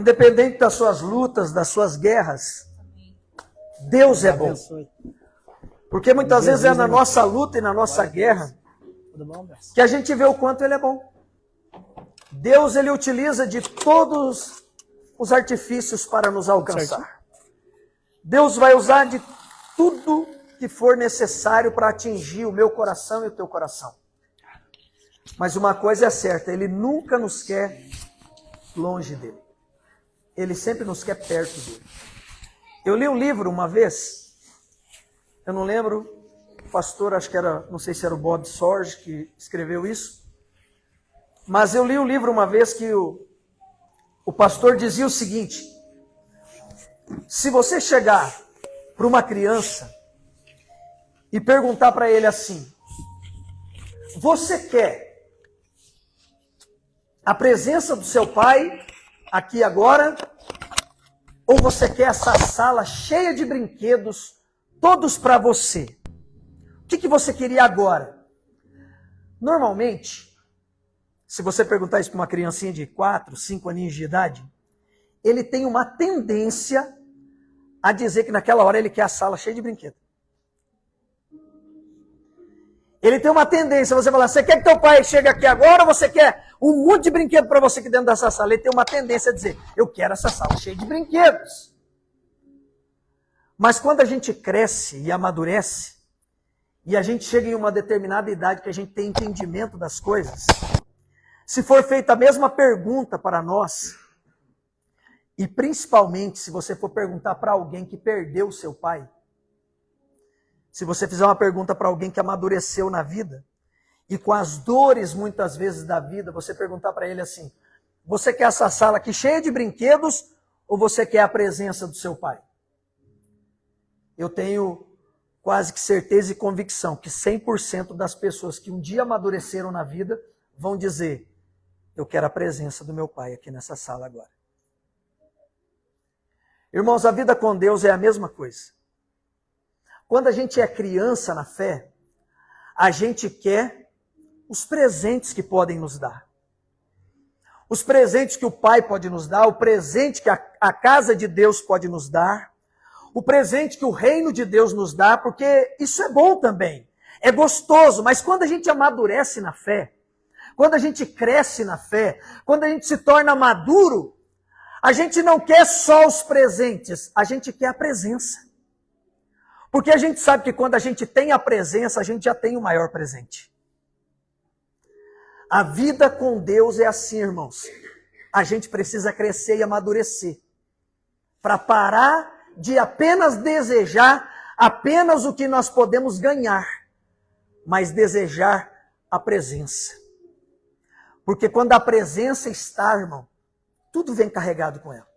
Independente das suas lutas, das suas guerras, Deus é bom. Porque muitas vezes é na nossa luta e na nossa guerra que a gente vê o quanto Ele é bom. Deus, Ele utiliza de todos os artifícios para nos alcançar. Deus vai usar de tudo que for necessário para atingir o meu coração e o teu coração. Mas uma coisa é certa, Ele nunca nos quer longe dEle. Ele sempre nos quer perto dEle. Eu li um livro uma vez, eu não lembro, o pastor, acho que era, não sei se era o Bob Sorge que escreveu isso, mas eu li um livro uma vez que o pastor dizia o seguinte: se você chegar para uma criança e perguntar para ele assim, você quer a presença do seu pai aqui agora, ou você quer essa sala cheia de brinquedos, todos para você? O que você queria agora? Normalmente, se você perguntar isso para uma criancinha de 4, 5 aninhos de idade, ele tem uma tendência a dizer que naquela hora ele quer a sala cheia de brinquedos. Ele tem uma tendência, você falar, você quer que teu pai chegue aqui agora ou você quer um monte de brinquedo para você aqui dentro dessa sala? Ele tem uma tendência a dizer, eu quero essa sala cheia de brinquedos. Mas quando a gente cresce e amadurece, e a gente chega em uma determinada idade que a gente tem entendimento das coisas, se for feita a mesma pergunta para nós, e principalmente se você for perguntar para alguém que perdeu o seu pai, se você fizer uma pergunta para alguém que amadureceu na vida, e com as dores muitas vezes da vida, você perguntar para ele assim, você quer essa sala aqui cheia de brinquedos, ou você quer a presença do seu pai? Eu tenho quase que certeza e convicção que 100% das pessoas que um dia amadureceram na vida vão dizer, eu quero a presença do meu pai aqui nessa sala agora. Irmãos, a vida com Deus é a mesma coisa. Quando a gente é criança na fé, a gente quer os presentes que podem nos dar. Os presentes que o Pai pode nos dar, o presente que a casa de Deus pode nos dar, o presente que o reino de Deus nos dá, porque isso é bom também, é gostoso, mas quando a gente amadurece na fé, quando a gente cresce na fé, quando a gente se torna maduro, a gente não quer só os presentes, a gente quer a presença. Porque a gente sabe que quando a gente tem a presença, a gente já tem o maior presente. A vida com Deus é assim, irmãos. A gente precisa crescer e amadurecer. Para parar de apenas desejar apenas o que nós podemos ganhar, mas desejar a presença. Porque quando a presença está, irmão, tudo vem carregado com ela.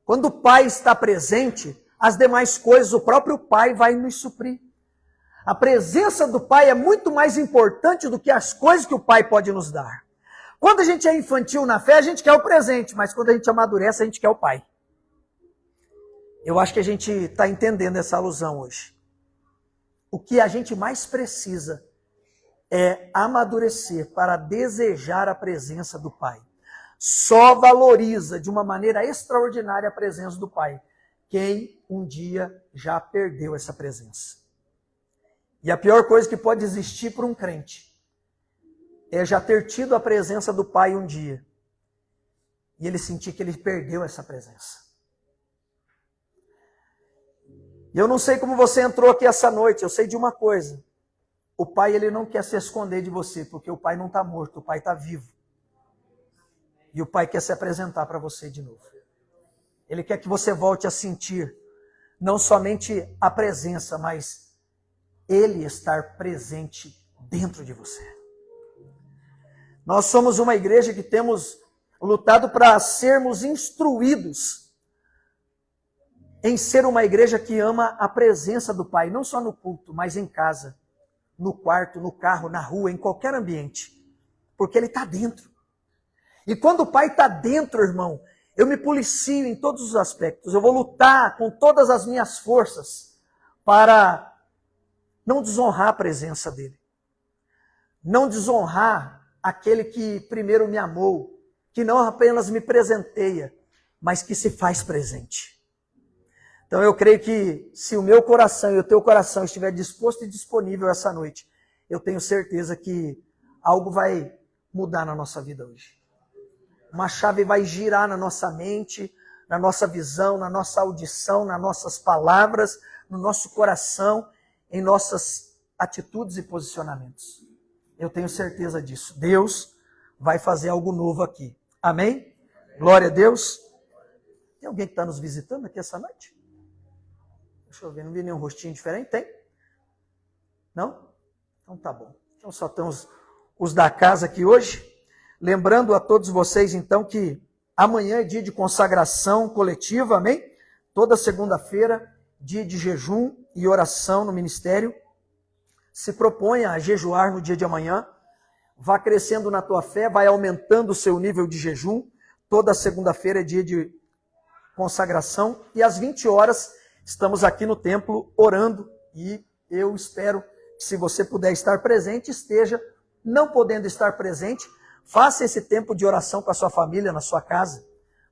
Quando o Pai está presente, as demais coisas, o próprio Pai vai nos suprir. A presença do Pai é muito mais importante do que as coisas que o Pai pode nos dar. Quando a gente é infantil na fé, a gente quer o presente, mas quando a gente amadurece, a gente quer o Pai. Eu acho que a gente está entendendo essa alusão hoje. O que a gente mais precisa é amadurecer para desejar a presença do Pai. Só valoriza de uma maneira extraordinária a presença do Pai quem um dia já perdeu essa presença. E a pior coisa que pode existir para um crente é já ter tido a presença do Pai um dia e ele sentir que ele perdeu essa presença. E eu não sei como você entrou aqui essa noite, eu sei de uma coisa. O Pai, ele não quer se esconder de você, porque o Pai não está morto, o Pai está vivo. E o Pai quer se apresentar para você de novo. Ele quer que você volte a sentir não somente a presença, mas Ele estar presente dentro de você. Nós somos uma igreja que temos lutado para sermos instruídos em ser uma igreja que ama a presença do Pai, não só no culto, mas em casa, no quarto, no carro, na rua, em qualquer ambiente, porque Ele está dentro. E quando o Pai está dentro, irmão, eu me policio em todos os aspectos. Eu vou lutar com todas as minhas forças para não desonrar a presença dEle. Não desonrar aquele que primeiro me amou, que não apenas me presenteia, mas que se faz presente. Então eu creio que se o meu coração e o teu coração estiver disposto e disponível essa noite, eu tenho certeza que algo vai mudar na nossa vida hoje. Uma chave vai girar na nossa mente, na nossa visão, na nossa audição, nas nossas palavras, no nosso coração, em nossas atitudes e posicionamentos. Eu tenho certeza disso. Deus vai fazer algo novo aqui. Amém? Glória a Deus. Tem alguém que está nos visitando aqui essa noite? Deixa eu ver, não vi nenhum rostinho diferente? Tem? Não? Então tá bom. Então só estão os da casa aqui hoje. Lembrando a todos vocês então que amanhã é dia de consagração coletiva, amém? Toda segunda-feira, dia de jejum e oração no ministério. Se proponha a jejuar no dia de amanhã. Vá crescendo na tua fé, vai aumentando o seu nível de jejum. Toda segunda-feira é dia de consagração. E às 20 horas estamos aqui no templo orando. E eu espero que se você puder estar presente, esteja. Não podendo estar presente, faça esse tempo de oração com a sua família, na sua casa.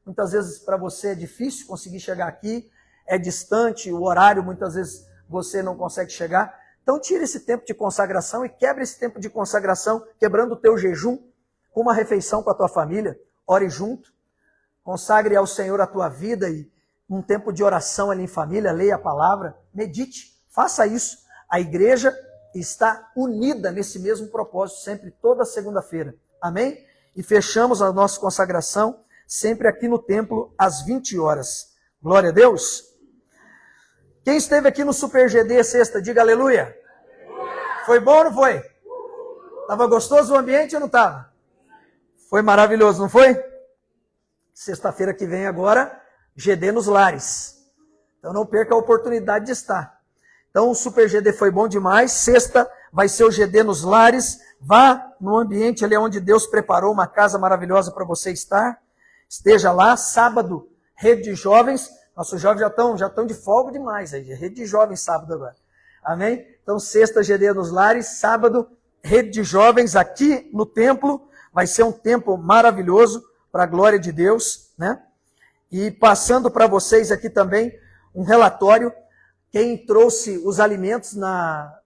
Muitas vezes para você é difícil conseguir chegar aqui, é distante, o horário muitas vezes você não consegue chegar. Então tire esse tempo de consagração e quebre esse tempo de consagração, quebrando o teu jejum, com uma refeição com a tua família. Ore junto, consagre ao Senhor a tua vida e um tempo de oração ali em família, leia a palavra, medite, faça isso. A igreja está unida nesse mesmo propósito, sempre toda segunda-feira. Amém? E fechamos a nossa consagração sempre aqui no templo às 20 horas. Glória a Deus. Quem esteve aqui no Super GD sexta, diga aleluia. Foi bom ou não foi? Estava gostoso o ambiente ou não estava? Foi maravilhoso, não foi? Sexta-feira que vem agora, GD nos lares. Então não perca a oportunidade de estar. Então o Super GD foi bom demais. Sexta vai ser o GD nos lares. Vá no ambiente ali onde Deus preparou uma casa maravilhosa para você estar. Esteja lá. Sábado, rede de jovens. Nossos jovens já estão de folga demais aí. Rede de jovens sábado agora. Amém? Então sexta GD nos lares. Sábado, rede de jovens aqui no templo. Vai ser um tempo maravilhoso para a glória de Deus, né? E passando para vocês aqui também um relatório. Quem trouxe os alimentos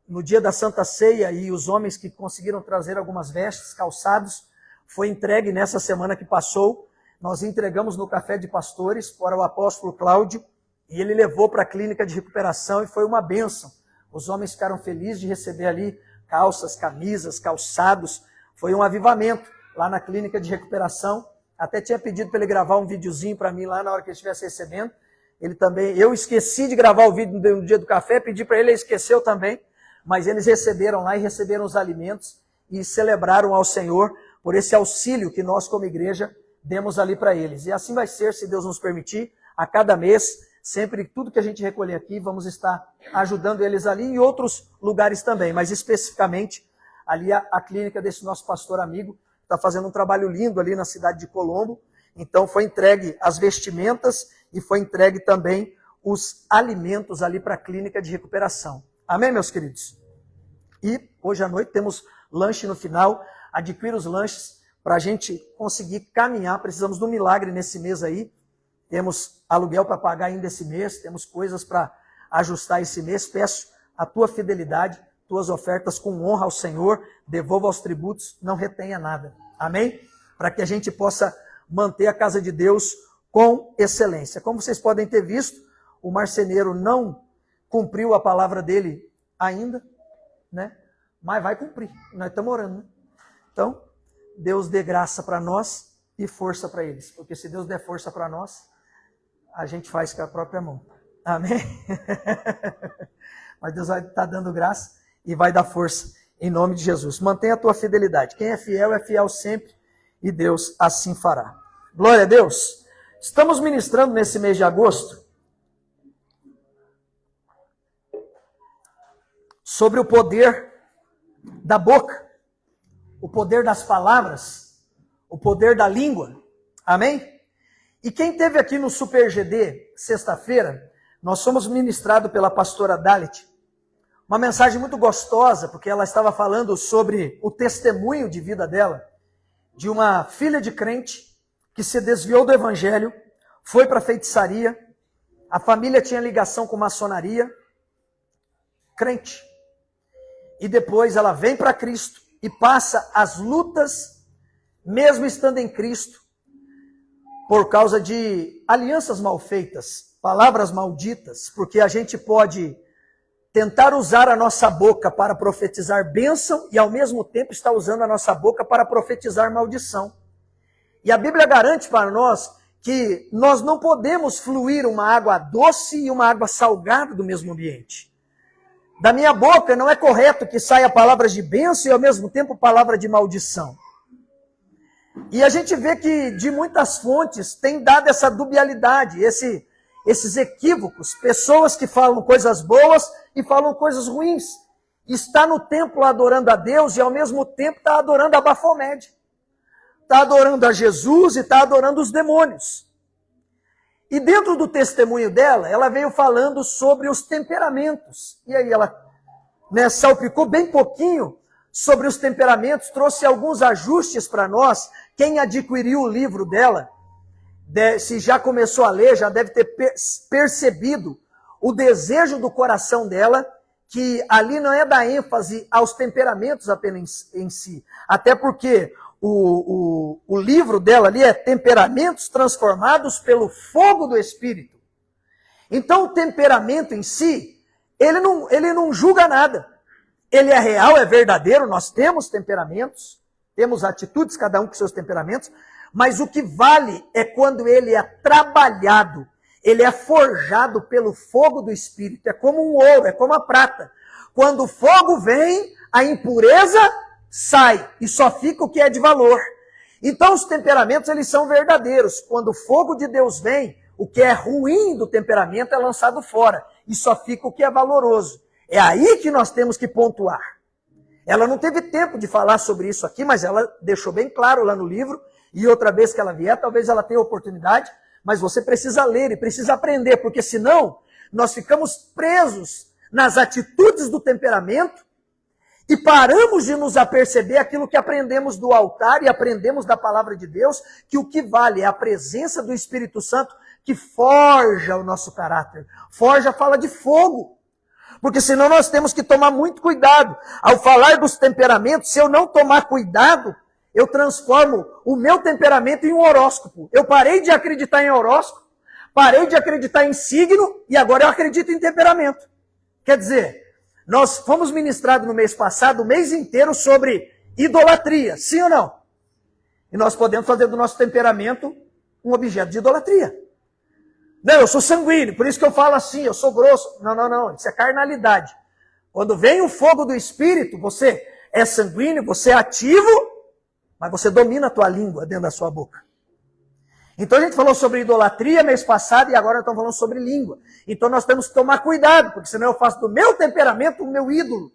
no dia da Santa Ceia e os homens que conseguiram trazer algumas vestes, calçados, foi entregue nessa semana que passou. Nós entregamos no Café de Pastores para o apóstolo Cláudio e ele levou para a clínica de recuperação e foi uma bênção. Os homens ficaram felizes de receber ali calças, camisas, calçados. Foi um avivamento lá na clínica de recuperação. Até tinha pedido para ele gravar um videozinho para mim lá na hora que ele estivesse recebendo. Ele também, eu esqueci de gravar o vídeo no dia do café, pedi para ele, ele esqueceu também, mas eles receberam lá e receberam os alimentos e celebraram ao Senhor por esse auxílio que nós como igreja demos ali para eles. E assim vai ser, se Deus nos permitir, a cada mês, sempre tudo que a gente recolher aqui, vamos estar ajudando eles ali e em outros lugares também, mas especificamente ali a clínica desse nosso pastor amigo, está fazendo um trabalho lindo ali na cidade de Colombo. Então foi entregue as vestimentas e foi entregue também os alimentos ali para a clínica de recuperação. Amém, meus queridos? E hoje à noite temos lanche no final. Adquira os lanches para a gente conseguir caminhar. Precisamos de um milagre nesse mês aí. Temos aluguel para pagar ainda esse mês. Temos coisas para ajustar esse mês. Peço a tua fidelidade, tuas ofertas com honra ao Senhor. Devolva aos tributos, não retenha nada. Amém? Para que a gente possa manter a casa de Deus com excelência. Como vocês podem ter visto, o marceneiro não cumpriu a palavra dele ainda, né? Mas vai cumprir. Nós estamos orando, né? Então, Deus dê graça para nós e força para eles. Porque se Deus der força para nós, a gente faz com a própria mão. Amém? Mas Deus vai estar dando graça e vai dar força em nome de Jesus. Mantenha a tua fidelidade. Quem é fiel sempre. E Deus assim fará. Glória a Deus. Estamos ministrando nesse mês de agosto sobre o poder da boca, o poder das palavras, o poder da língua. Amém? E quem esteve aqui no Super GD sexta-feira, nós somos ministrados pela pastora Dalit. Uma mensagem muito gostosa, porque ela estava falando sobre o testemunho de vida dela, de uma filha de crente que se desviou do evangelho, foi para a feitiçaria, a família tinha ligação com maçonaria, crente. E depois ela vem para Cristo e passa as lutas, mesmo estando em Cristo, por causa de alianças mal feitas, palavras malditas, porque a gente pode tentar usar a nossa boca para profetizar bênção e ao mesmo tempo está usando a nossa boca para profetizar maldição. E a Bíblia garante para nós que nós não podemos fluir uma água doce e uma água salgada do mesmo ambiente. Da minha boca não é correto que saia palavras de bênção e ao mesmo tempo palavra de maldição. E a gente vê que de muitas fontes tem dado essa dubialidade, esses equívocos, pessoas que falam coisas boas e falam coisas ruins. Está no templo adorando a Deus e ao mesmo tempo está adorando a Bafomede. Está adorando a Jesus e está adorando os demônios. E dentro do testemunho dela, ela veio falando sobre os temperamentos. E aí ela salpicou bem pouquinho sobre os temperamentos, trouxe alguns ajustes para nós. Quem adquiriu o livro dela, se já começou a ler, já deve ter percebido o desejo do coração dela, que ali não é dar ênfase aos temperamentos apenas em si. Até porque o livro dela ali é Temperamentos Transformados pelo Fogo do Espírito. Então o temperamento em si, ele não julga nada. Ele é real, é verdadeiro, nós temos temperamentos, temos atitudes, cada um com seus temperamentos, mas o que vale é quando ele é trabalhado, ele é forjado pelo fogo do Espírito. É como um ouro, é como a prata. Quando o fogo vem, a impureza sai e só fica o que é de valor. Então os temperamentos, eles são verdadeiros. Quando o fogo de Deus vem, o que é ruim do temperamento é lançado fora e só fica o que é valoroso. É aí que nós temos que pontuar. Ela não teve tempo de falar sobre isso aqui, mas ela deixou bem claro lá no livro. E outra vez que ela vier, talvez ela tenha oportunidade, mas você precisa ler e precisa aprender, porque senão nós ficamos presos nas atitudes do temperamento e paramos de nos aperceber aquilo que aprendemos do altar e aprendemos da palavra de Deus, que o que vale é a presença do Espírito Santo que forja o nosso caráter. Forja fala de fogo. Porque senão nós temos que tomar muito cuidado. Ao falar dos temperamentos, se eu não tomar cuidado, eu transformo o meu temperamento em um horóscopo. Eu parei de acreditar em horóscopo, parei de acreditar em signo e agora eu acredito em temperamento. Quer dizer, nós fomos ministrados no mês passado, o mês inteiro, sobre idolatria, sim ou não? E nós podemos fazer do nosso temperamento um objeto de idolatria. Não, eu sou sanguíneo, por isso que eu falo assim, eu sou grosso. Não, isso é carnalidade. Quando vem o fogo do Espírito, você é sanguíneo, você é ativo, mas você domina a tua língua dentro da sua boca. Então a gente falou sobre idolatria mês passado e agora nós estamos falando sobre língua. Então nós temos que tomar cuidado, porque senão eu faço do meu temperamento o meu ídolo.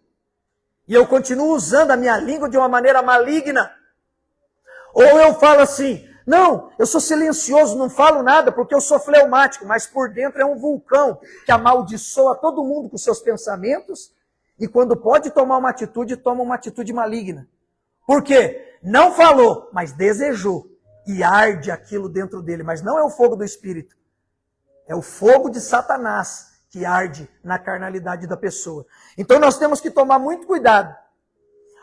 E eu continuo usando a minha língua de uma maneira maligna. Ou eu falo assim, não, eu sou silencioso, não falo nada porque eu sou fleumático, mas por dentro é um vulcão que amaldiçoa todo mundo com seus pensamentos e quando pode tomar uma atitude, toma uma atitude maligna. Por quê? Não falou, mas desejou. E arde aquilo dentro dele. Mas não é o fogo do Espírito. É o fogo de Satanás que arde na carnalidade da pessoa. Então nós temos que tomar muito cuidado.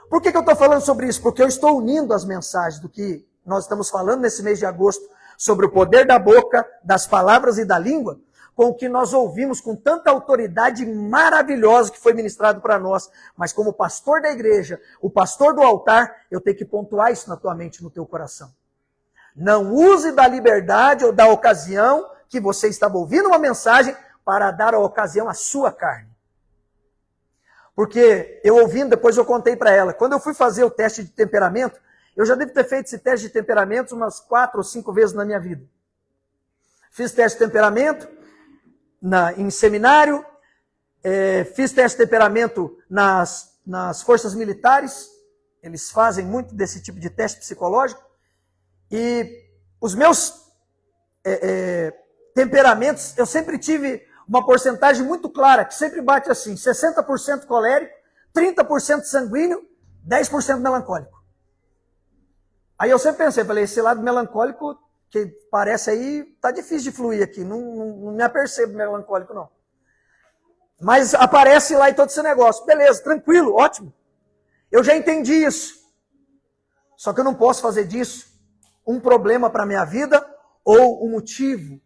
Por que eu estou falando sobre isso? Porque eu estou unindo as mensagens do que nós estamos falando nesse mês de agosto sobre o poder da boca, das palavras e da língua, com o que nós ouvimos com tanta autoridade maravilhosa que foi ministrado para nós. Mas como pastor da igreja, o pastor do altar, eu tenho que pontuar isso na tua mente, no teu coração. Não use da liberdade ou da ocasião que você estava ouvindo uma mensagem para dar a ocasião à sua carne. Porque eu ouvindo, depois eu contei para ela, quando eu fui fazer o teste de temperamento, eu já devo ter feito esse teste de temperamento umas 4 ou 5 vezes na minha vida. Fiz teste de temperamento em seminário, fiz teste de temperamento nas forças militares, eles fazem muito desse tipo de teste psicológico, e os meus temperamentos, eu sempre tive uma porcentagem muito clara, que sempre bate assim, 60% colérico, 30% sanguíneo, 10% melancólico. Aí eu sempre pensei, falei, esse lado melancólico Que parece aí, tá difícil de fluir aqui, não me apercebo melancólico não. Mas aparece lá e todo esse negócio. Beleza, tranquilo, ótimo. Eu já entendi isso. Só que eu não posso fazer disso um problema para a minha vida ou um motivo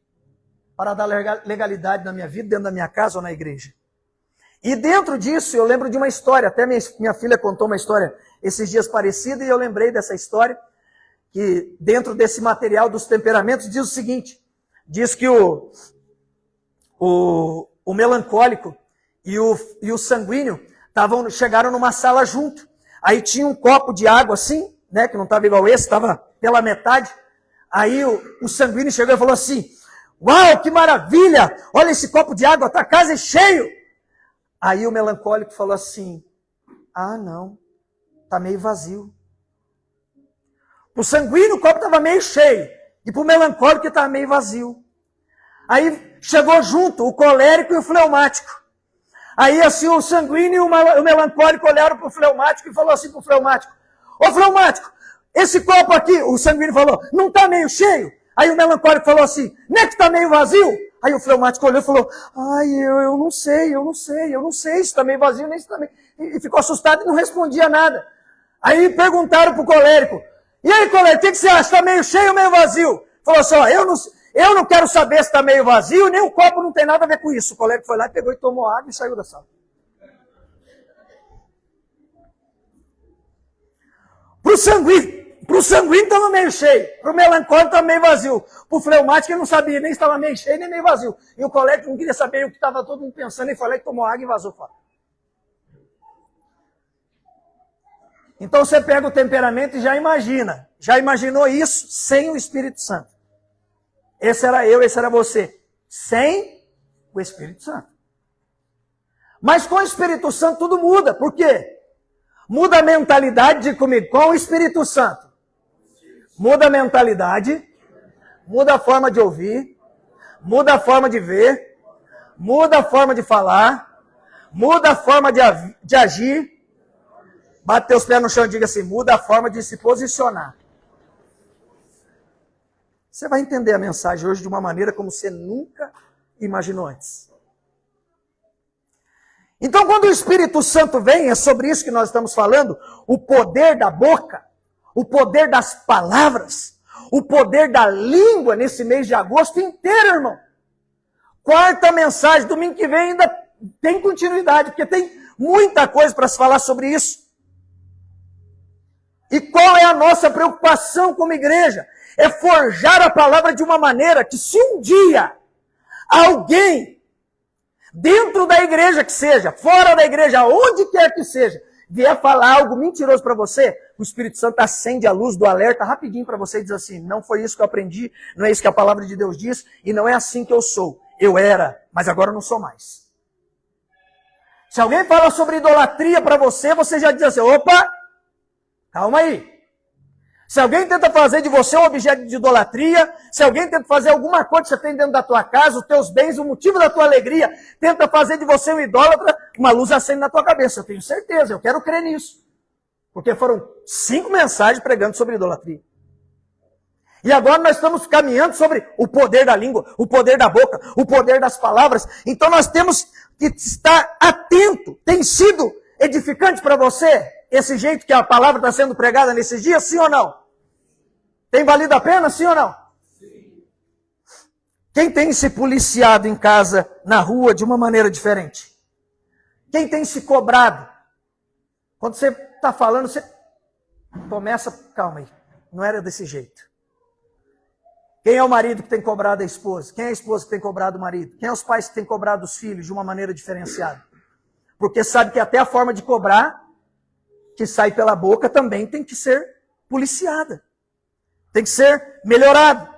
para dar legalidade na minha vida, dentro da minha casa ou na igreja. E dentro disso, eu lembro de uma história, até minha filha contou uma história esses dias parecida, e eu lembrei dessa história, que dentro desse material dos temperamentos diz o seguinte, diz que o melancólico e o sanguíneo chegaram numa sala junto. Aí tinha um copo de água assim, né, que não estava igual esse, estava pela metade. Aí o sanguíneo chegou e falou assim, uau, que maravilha, olha esse copo de água, tá quase cheio. Aí o melancólico falou assim, ah não, tá meio vazio. Pro sanguíneo o copo estava meio cheio, e pro melancólico estava meio vazio. Aí chegou junto o colérico e o fleumático. Aí assim o sanguíneo e o melancólico olharam para o fleumático e falou assim para o fleumático, ô fleumático, esse copo aqui, o sanguíneo falou, não está meio cheio? Aí o melancólico falou assim, não é que está meio vazio? Aí o fleumático olhou e falou, ai, eu não sei se está meio vazio, nem se está meio... E ficou assustado e não respondia nada. Aí perguntaram para o colérico, e aí colérico, o que você acha, está meio cheio ou meio vazio? Falou assim, ó, eu não quero saber se está meio vazio, nem o copo não tem nada a ver com isso. O colérico foi lá, pegou e tomou água e saiu da sala. Pro sanguíneo estava meio cheio, pro melancólico estava meio vazio, pro fleumático ele não sabia nem se estava meio cheio nem meio vazio. E o colérico não queria saber o que estava todo mundo pensando, e foi lá e tomou água e vazou fora. Então você pega o temperamento e já imaginou isso sem o Espírito Santo. Esse era eu, esse era você, sem o Espírito Santo. Mas com o Espírito Santo tudo muda, por quê? Muda a mentalidade de comigo, com o Espírito Santo. Muda a mentalidade, muda a forma de ouvir, muda a forma de ver, muda a forma de falar, muda a forma de agir. Bate teus pés no chão e diga assim, muda a forma de se posicionar. Você vai entender a mensagem hoje de uma maneira como você nunca imaginou antes. Então, quando o Espírito Santo vem, é sobre isso que nós estamos falando, o poder da boca, o poder das palavras, o poder da língua nesse mês de agosto inteiro, irmão. Quarta mensagem, domingo que vem ainda tem continuidade, porque tem muita coisa para se falar sobre isso. E qual é a nossa preocupação como igreja? É forjar a palavra de uma maneira que se um dia alguém, dentro da igreja que seja, fora da igreja, onde quer que seja, vier falar algo mentiroso para você, o Espírito Santo acende a luz do alerta rapidinho para você e diz assim, não foi isso que eu aprendi, não é isso que a palavra de Deus diz, e não é assim que eu sou. Eu era, mas agora eu não sou mais. Se alguém fala sobre idolatria para você, você já diz assim, opa, calma aí. Se alguém tenta fazer de você um objeto de idolatria, se alguém tenta fazer alguma coisa que você tem dentro da tua casa, os teus bens, o motivo da tua alegria, tenta fazer de você um idólatra, uma luz acende na tua cabeça. Eu tenho certeza, eu quero crer nisso. Porque foram 5 mensagens pregando sobre idolatria. E agora nós estamos caminhando sobre o poder da língua, o poder da boca, o poder das palavras. Então nós temos que estar atento. Tem sido edificante para você esse jeito que a palavra está sendo pregada nesses dias, sim ou não? Tem valido a pena, sim ou não? Sim. Quem tem se policiado em casa, na rua, de uma maneira diferente? Quem tem se cobrado? Quando você está falando, você começa, calma aí, não era desse jeito. Quem é o marido que tem cobrado a esposa? Quem é a esposa que tem cobrado o marido? Quem é os pais que têm cobrado os filhos de uma maneira diferenciada? Porque sabe que até a forma de cobrar, que sai pela boca, também tem que ser policiada. Tem que ser melhorado.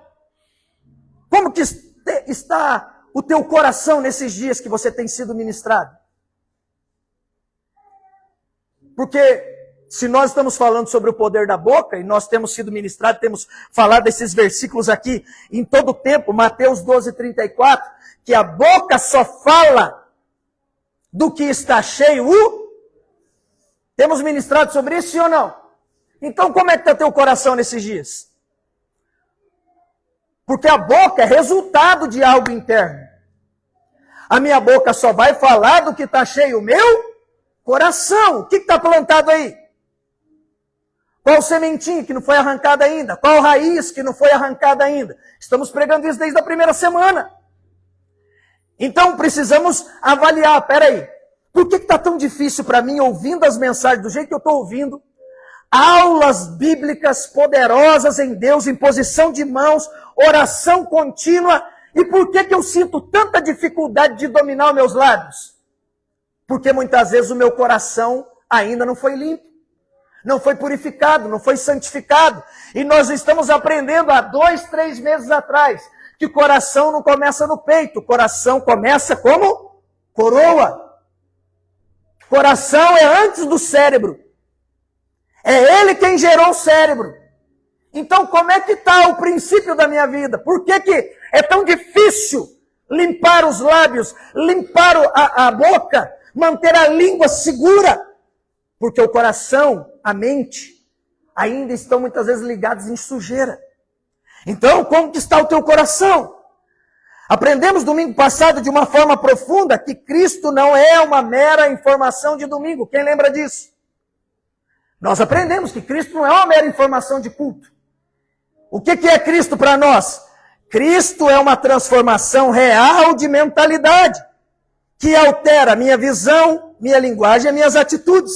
Como que está o teu coração nesses dias que você tem sido ministrado? Porque se nós estamos falando sobre o poder da boca, e nós temos sido ministrados, temos falado desses versículos aqui em todo o tempo, Mateus 12:34, que a boca só fala do que está cheio. Temos ministrado sobre isso, sim ou não? Então como é que está teu coração nesses dias? Porque a boca é resultado de algo interno. A minha boca só vai falar do que está cheio o meu coração. O que está plantado aí? Qual sementinha que não foi arrancada ainda? Qual raiz que não foi arrancada ainda? Estamos pregando isso desde a primeira semana. Então precisamos avaliar, peraí, por que está tão difícil para mim, ouvindo as mensagens do jeito que eu estou ouvindo, aulas bíblicas poderosas em Deus, imposição de mãos, oração contínua, e por que eu sinto tanta dificuldade de dominar os meus lábios? Porque muitas vezes o meu coração ainda não foi limpo, não foi purificado, não foi santificado, e nós estamos aprendendo há 2, 3 meses atrás, que coração não começa no peito, coração começa como coroa. Coração é antes do cérebro. É ele quem gerou o cérebro. Então como é que está o princípio da minha vida? Por que é tão difícil limpar os lábios, limpar a boca, manter a língua segura? Porque o coração, a mente, ainda estão muitas vezes ligados em sujeira. Então, como que está o teu coração? Aprendemos domingo passado de uma forma profunda que Cristo não é uma mera informação de domingo. Quem lembra disso? Nós aprendemos que Cristo não é uma mera informação de culto. O que é Cristo para nós? Cristo é uma transformação real de mentalidade, que altera minha visão, minha linguagem e minhas atitudes.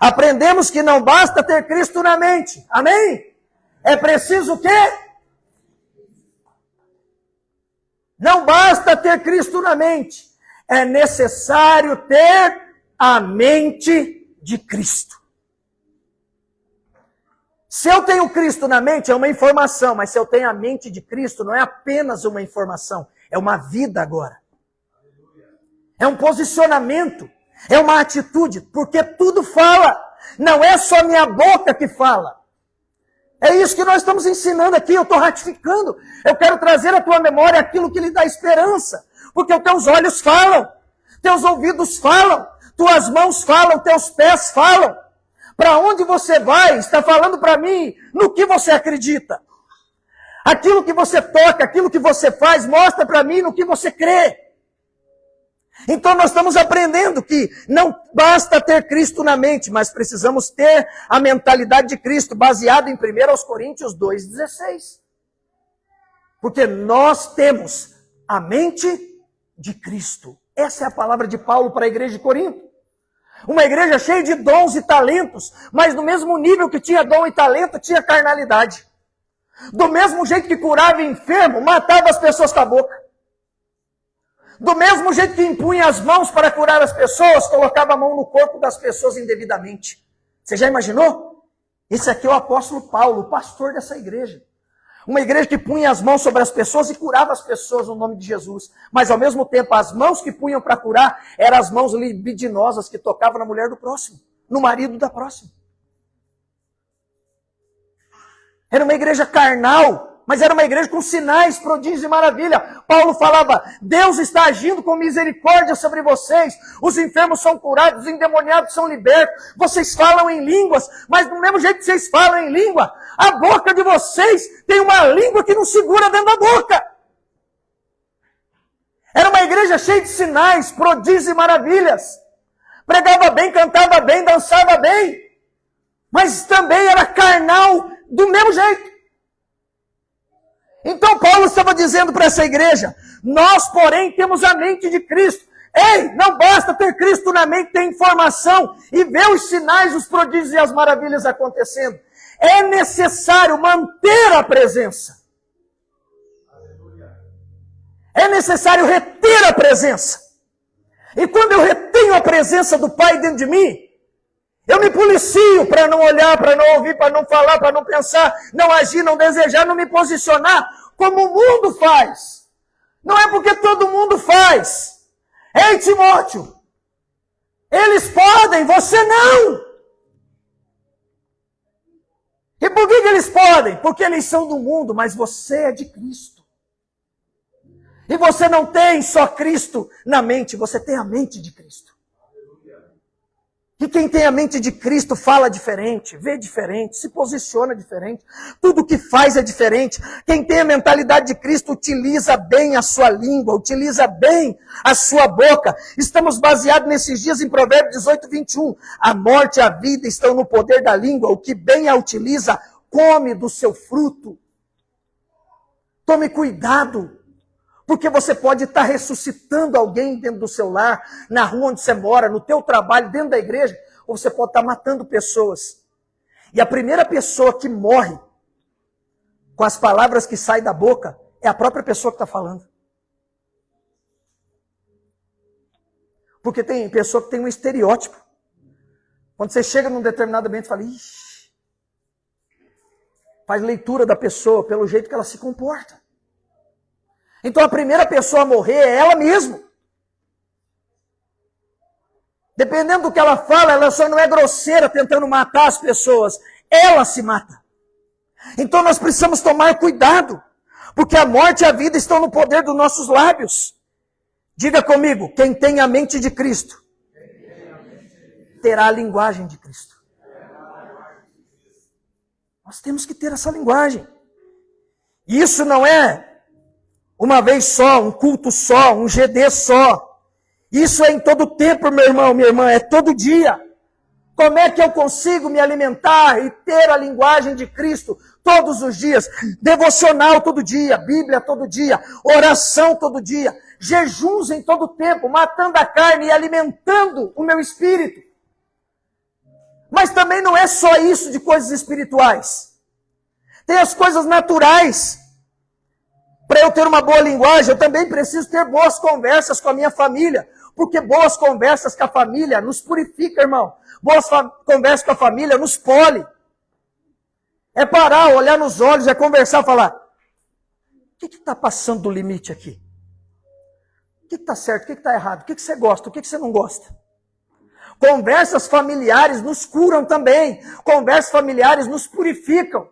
Aprendemos que não basta ter Cristo na mente. Amém? É preciso o quê? Não basta ter Cristo na mente. É necessário ter a mente de Cristo. Se eu tenho Cristo na mente, é uma informação, mas se eu tenho a mente de Cristo, não é apenas uma informação, é uma vida agora. É um posicionamento, é uma atitude, porque tudo fala. Não é só minha boca que fala. É isso que nós estamos ensinando aqui, eu estou ratificando. Eu quero trazer à tua memória aquilo que lhe dá esperança. Porque os teus olhos falam, teus ouvidos falam, tuas mãos falam, teus pés falam. Para onde você vai, está falando para mim no que você acredita. Aquilo que você toca, aquilo que você faz, mostra para mim no que você crê. Então nós estamos aprendendo que não basta ter Cristo na mente, mas precisamos ter a mentalidade de Cristo, baseada em 1 Coríntios 2,16. Porque nós temos a mente de Cristo. Essa é a palavra de Paulo para a igreja de Corinto. Uma igreja cheia de dons e talentos, mas no mesmo nível que tinha dom e talento, tinha carnalidade. Do mesmo jeito que curava enfermo, matava as pessoas com a boca. Do mesmo jeito que impunha as mãos para curar as pessoas, colocava a mão no corpo das pessoas indevidamente. Você já imaginou? Esse aqui é o apóstolo Paulo, o pastor dessa igreja. Uma igreja que punha as mãos sobre as pessoas e curava as pessoas no nome de Jesus. Mas ao mesmo tempo, as mãos que punham para curar eram as mãos libidinosas que tocavam na mulher do próximo, no marido da próxima. Era uma igreja carnal, mas era uma igreja com sinais, prodígios e maravilha. Paulo falava, Deus está agindo com misericórdia sobre vocês. Os enfermos são curados, os endemoniados são libertos. Vocês falam em línguas, mas do mesmo jeito que vocês falam em língua, a boca de vocês tem uma língua que não segura dentro da boca. Era uma igreja cheia de sinais, prodígios e maravilhas. Pregava bem, cantava bem, dançava bem. Mas também era carnal do mesmo jeito. Então Paulo estava dizendo para essa igreja, nós porém temos a mente de Cristo. Ei, não basta ter Cristo na mente, ter informação e ver os sinais, os prodígios e as maravilhas acontecendo. É necessário manter a presença. É necessário reter a presença. E quando eu retenho a presença do Pai dentro de mim, eu me policio para não olhar, para não ouvir, para não falar, para não pensar, não agir, não desejar, não me posicionar como o mundo faz. Não é porque todo mundo faz. Ei, Timóteo, eles podem, você não. E por que eles podem? Porque eles são do mundo, mas você é de Cristo. E você não tem só Cristo na mente, você tem a mente de Cristo. Que quem tem a mente de Cristo fala diferente, vê diferente, se posiciona diferente. Tudo que faz é diferente. Quem tem a mentalidade de Cristo utiliza bem a sua língua, utiliza bem a sua boca. Estamos baseados nesses dias em Provérbios 18, 21. A morte e a vida estão no poder da língua. O que bem a utiliza, come do seu fruto. Tome cuidado. Porque você pode estar ressuscitando alguém dentro do seu lar, na rua onde você mora, no teu trabalho, dentro da igreja, ou você pode estar matando pessoas. E a primeira pessoa que morre com as palavras que saem da boca é a própria pessoa que está falando. Porque tem pessoa que tem um estereótipo. Quando você chega num determinado ambiente, fala, ixi, faz leitura da pessoa pelo jeito que ela se comporta. Então a primeira pessoa a morrer é ela mesma. Dependendo do que ela fala, ela só não é grosseira tentando matar as pessoas. Ela se mata. Então nós precisamos tomar cuidado. Porque a morte e a vida estão no poder dos nossos lábios. Diga comigo, quem tem a mente de Cristo, terá a linguagem de Cristo. Nós temos que ter essa linguagem. E isso não é uma vez só, um culto só, um GD só. Isso é em todo tempo, meu irmão, minha irmã, é todo dia. Como é que eu consigo me alimentar e ter a linguagem de Cristo todos os dias? Devocional todo dia, Bíblia todo dia, oração todo dia, jejuns em todo tempo, matando a carne e alimentando o meu espírito. Mas também não é só isso de coisas espirituais. Tem as coisas naturais. Para eu ter uma boa linguagem, eu também preciso ter boas conversas com a minha família. Porque boas conversas com a família nos purifica, irmão. Boas conversas com a família nos pole. É parar, olhar nos olhos, é conversar, falar, o que está passando do limite aqui? O que está certo, o que está errado? O que você gosta, o que você não gosta? Conversas familiares nos curam também. Conversas familiares nos purificam.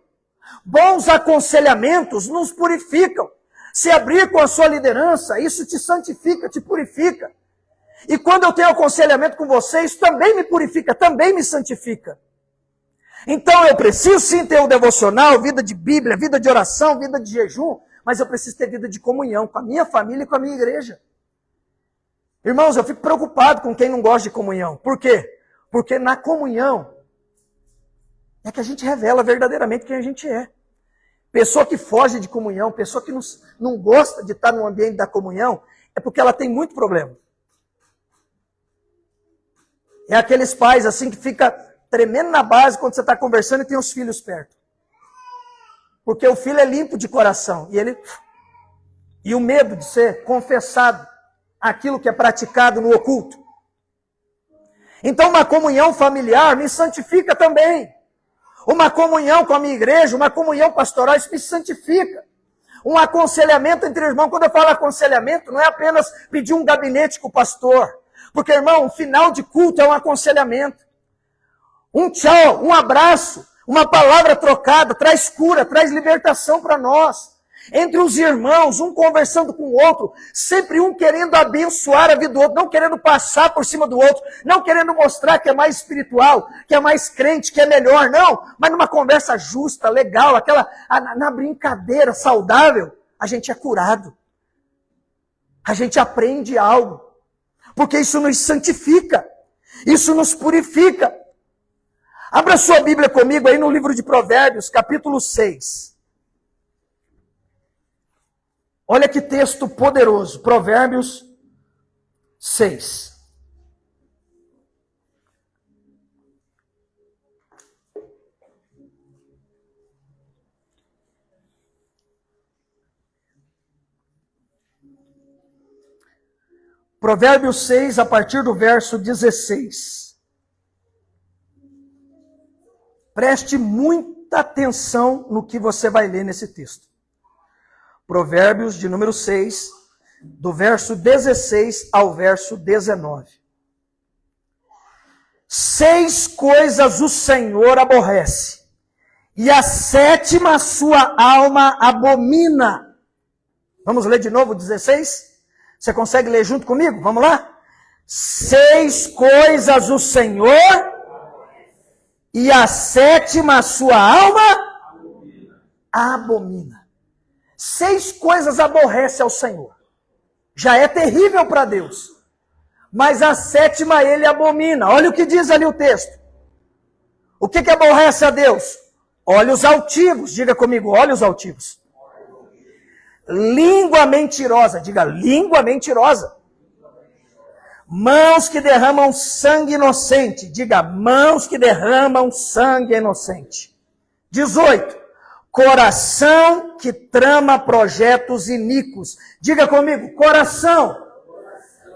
Bons aconselhamentos nos purificam. Se abrir com a sua liderança, isso te santifica, te purifica. E quando eu tenho aconselhamento com você, isso também me purifica, também me santifica. Então eu preciso sim ter um devocional, vida de Bíblia, vida de oração, vida de jejum, mas eu preciso ter vida de comunhão com a minha família e com a minha igreja. Irmãos, eu fico preocupado com quem não gosta de comunhão. Por quê? Porque na comunhão é que a gente revela verdadeiramente quem a gente é. Pessoa que foge de comunhão, pessoa que não gosta de estar no ambiente da comunhão, é porque ela tem muito problema. É aqueles pais assim que fica tremendo na base quando você está conversando e tem os filhos perto. Porque o filho é limpo de coração. E o medo de ser confessado aquilo que é praticado no oculto. Então uma comunhão familiar me santifica também. Uma comunhão com a minha igreja, uma comunhão pastoral, isso me santifica. Um aconselhamento entre irmãos. Quando eu falo aconselhamento, não é apenas pedir um gabinete com o pastor. Porque, irmão, o final de culto é um aconselhamento. Um tchau, um abraço, uma palavra trocada, traz cura, traz libertação para nós. Entre os irmãos, um conversando com o outro, sempre um querendo abençoar a vida do outro, não querendo passar por cima do outro, não querendo mostrar que é mais espiritual, que é mais crente, que é melhor, não. Mas numa conversa justa, legal, na brincadeira saudável, a gente é curado. A gente aprende algo. Porque isso nos santifica. Isso nos purifica. Abra sua Bíblia comigo aí no livro de Provérbios, capítulo 6. Olha que texto poderoso. Provérbios 6. Provérbios 6, a partir do verso 16. Preste muita atenção no que você vai ler nesse texto. Provérbios de número 6, do verso 16 ao verso 19. 6 coisas o Senhor aborrece, e a 7ª sua alma abomina. Vamos ler de novo o 16? Você consegue ler junto comigo? Vamos lá? 6 coisas o Senhor e a 7ª a sua alma abomina. 6 coisas aborrece ao Senhor. Já é terrível para Deus. Mas a 7ª ele abomina. Olha o que diz ali o texto. O que aborrece a Deus? Olhos altivos. Diga comigo, olhos altivos. Língua mentirosa. Diga, língua mentirosa. Mãos que derramam sangue inocente. Diga, mãos que derramam sangue inocente. 18. Coração que trama projetos iníquos. Diga comigo, coração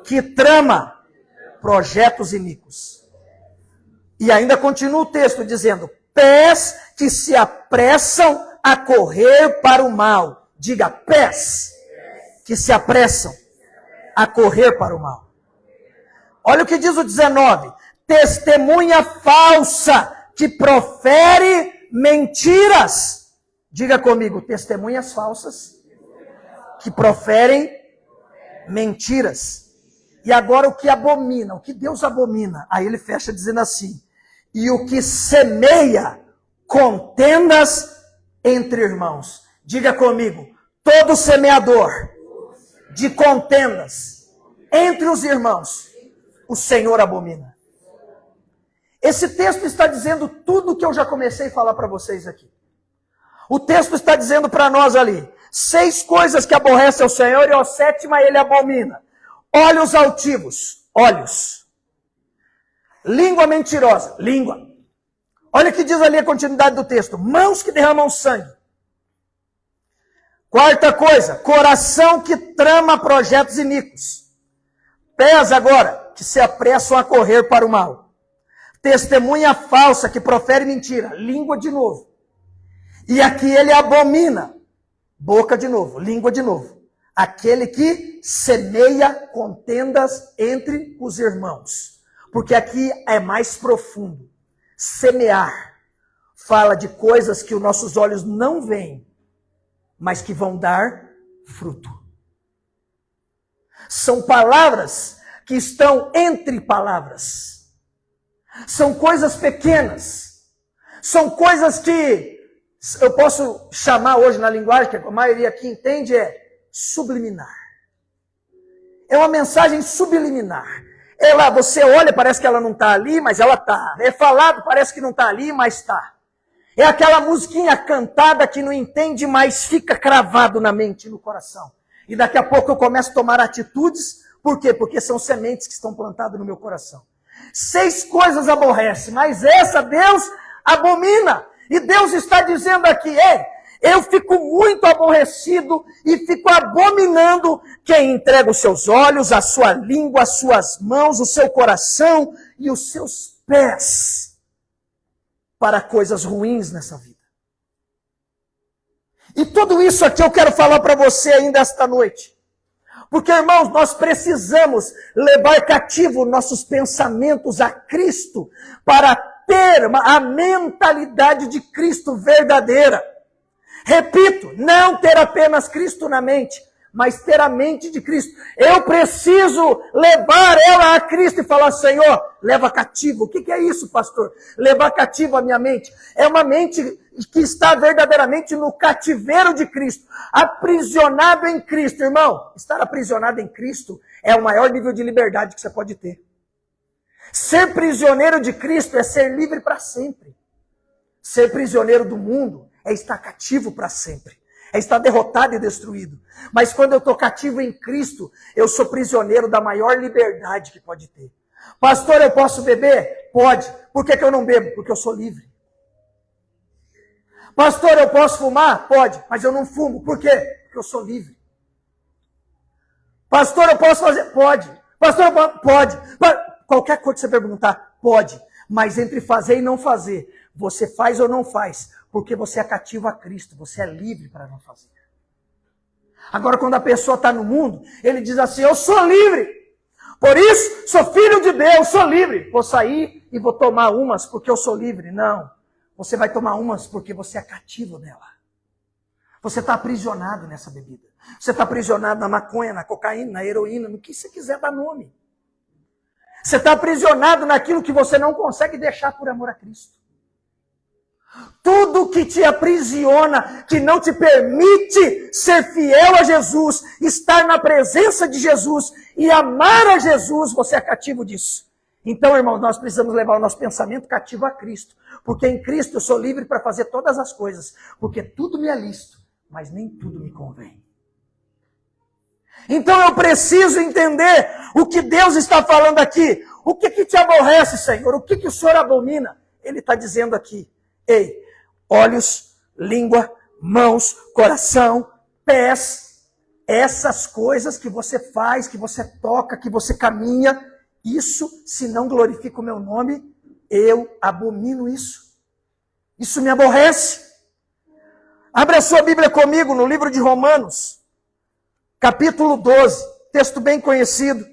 que trama projetos iníquos. E ainda continua o texto dizendo, pés que se apressam a correr para o mal. Diga, pés que se apressam a correr para o mal. Olha o que diz o 19. Testemunha falsa que profere mentiras. Diga comigo, testemunhas falsas que proferem mentiras. E agora o que abomina, o que Deus abomina. Aí ele fecha dizendo assim, e o que semeia contendas entre irmãos. Diga comigo, todo semeador de contendas entre os irmãos, o Senhor abomina. Esse texto está dizendo tudo o que eu já comecei a falar para vocês aqui. O texto está dizendo para nós ali, 6 coisas que aborrecem ao Senhor e a 7ª ele abomina. Olhos altivos, olhos. Língua mentirosa, língua. Olha o que diz ali a continuidade do texto. Mãos que derramam sangue. 4ª coisa, coração que trama projetos iníquos. Pés agora, que se apressam a correr para o mal. Testemunha falsa que profere mentira. Língua de novo. E aqui ele abomina. Boca de novo, língua de novo. Aquele que semeia contendas entre os irmãos. Porque aqui é mais profundo. Semear fala de coisas que os nossos olhos não veem, mas que vão dar fruto. São palavras que estão entre palavras. São coisas pequenas. São coisas que eu posso chamar hoje na linguagem, que a maioria aqui entende, é subliminar. É uma mensagem subliminar. Ela, você olha, parece que ela não está ali, mas ela está. É falado, parece que não está ali, mas está. É aquela musiquinha cantada que não entende, mas fica cravado na mente e no coração. E daqui a pouco eu começo a tomar atitudes. Por quê? Porque são sementes que estão plantadas no meu coração. 6 coisas aborrece, mas essa Deus abomina. E Deus está dizendo aqui, ei, eu fico muito aborrecido e fico abominando quem entrega os seus olhos, a sua língua, as suas mãos, o seu coração e os seus pés para coisas ruins nessa vida. E tudo isso aqui eu quero falar para você ainda esta noite. Porque, irmãos, nós precisamos levar cativo nossos pensamentos a Cristo para ter a mentalidade de Cristo verdadeira. Repito, não ter apenas Cristo na mente, mas ter a mente de Cristo. Eu preciso levar ela a Cristo e falar, Senhor, leva cativo. O que é isso, pastor? Levar cativo a minha mente. É uma mente que está verdadeiramente no cativeiro de Cristo, aprisionado em Cristo. Irmão, estar aprisionado em Cristo é o maior nível de liberdade que você pode ter. Ser prisioneiro de Cristo é ser livre para sempre. Ser prisioneiro do mundo é estar cativo para sempre. É estar derrotado e destruído. Mas quando eu estou cativo em Cristo, eu sou prisioneiro da maior liberdade que pode ter. Pastor, eu posso beber? Pode. Por que eu não bebo? Porque eu sou livre. Pastor, eu posso fumar? Pode. Mas eu não fumo. Por quê? Porque eu sou livre. Pastor, eu posso fazer? Pode. Pastor, pode. Qualquer coisa que você perguntar, pode. Mas entre fazer e não fazer, você faz ou não faz, porque você é cativo a Cristo, você é livre para não fazer. Agora, quando a pessoa está no mundo, ele diz assim, eu sou livre, por isso, sou filho de Deus, sou livre. Vou sair e vou tomar umas porque eu sou livre. Não, você vai tomar umas porque você é cativo dela. Você está aprisionado nessa bebida. Você está aprisionado na maconha, na cocaína, na heroína, no que você quiser dar nome. Você está aprisionado naquilo que você não consegue deixar por amor a Cristo. Tudo que te aprisiona, que não te permite ser fiel a Jesus, estar na presença de Jesus e amar a Jesus, você é cativo disso. Então, irmãos, nós precisamos levar o nosso pensamento cativo a Cristo. Porque em Cristo eu sou livre para fazer todas as coisas. Porque tudo me é lícito, mas nem tudo me convém. Então eu preciso entender o que Deus está falando aqui. O que te aborrece, Senhor? O que o Senhor abomina? Ele está dizendo aqui. Ei, olhos, língua, mãos, coração, pés. Essas coisas que você faz, que você toca, que você caminha. Isso, se não glorifica o meu nome, eu abomino isso. Isso me aborrece. Abre a sua Bíblia comigo no livro de Romanos. Capítulo 12, texto bem conhecido,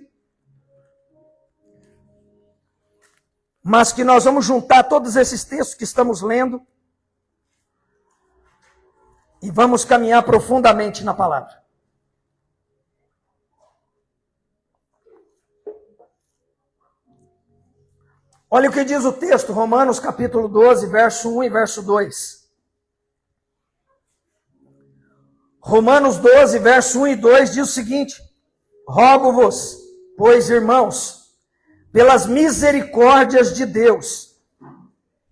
mas que nós vamos juntar todos esses textos que estamos lendo e vamos caminhar profundamente na palavra. Olha o que diz o texto, Romanos capítulo 12, verso 1 e verso 2. Romanos 12, verso 1 e 2 diz o seguinte: rogo-vos, pois, irmãos, pelas misericórdias de Deus,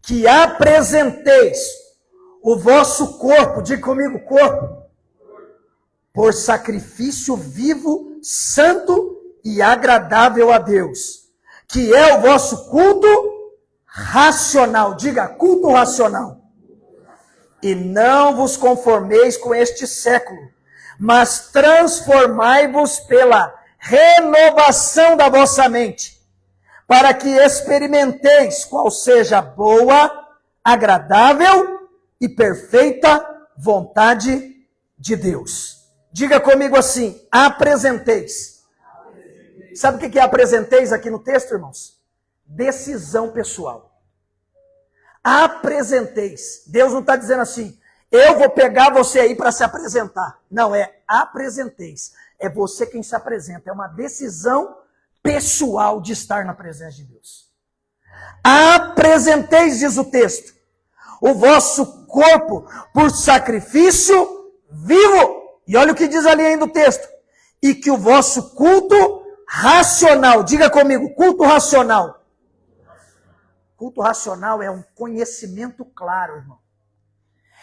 que apresenteis o vosso corpo, diga comigo, corpo, por sacrifício vivo, santo e agradável a Deus, que é o vosso culto racional, diga, culto racional. E não vos conformeis com este século, mas transformai-vos pela renovação da vossa mente, para que experimenteis qual seja a boa, agradável e perfeita vontade de Deus. Diga comigo assim, apresenteis. Sabe o que é apresenteis aqui no texto, irmãos? Decisão pessoal. Apresenteis. Deus não está dizendo assim, eu vou pegar você aí para se apresentar. Não, é apresenteis. É você quem se apresenta. É uma decisão pessoal de estar na presença de Deus. Apresenteis, diz o texto, o vosso corpo por sacrifício vivo. E olha o que diz ali ainda o texto. E que o vosso culto racional, diga comigo, culto racional. Culto racional é um conhecimento claro, irmão.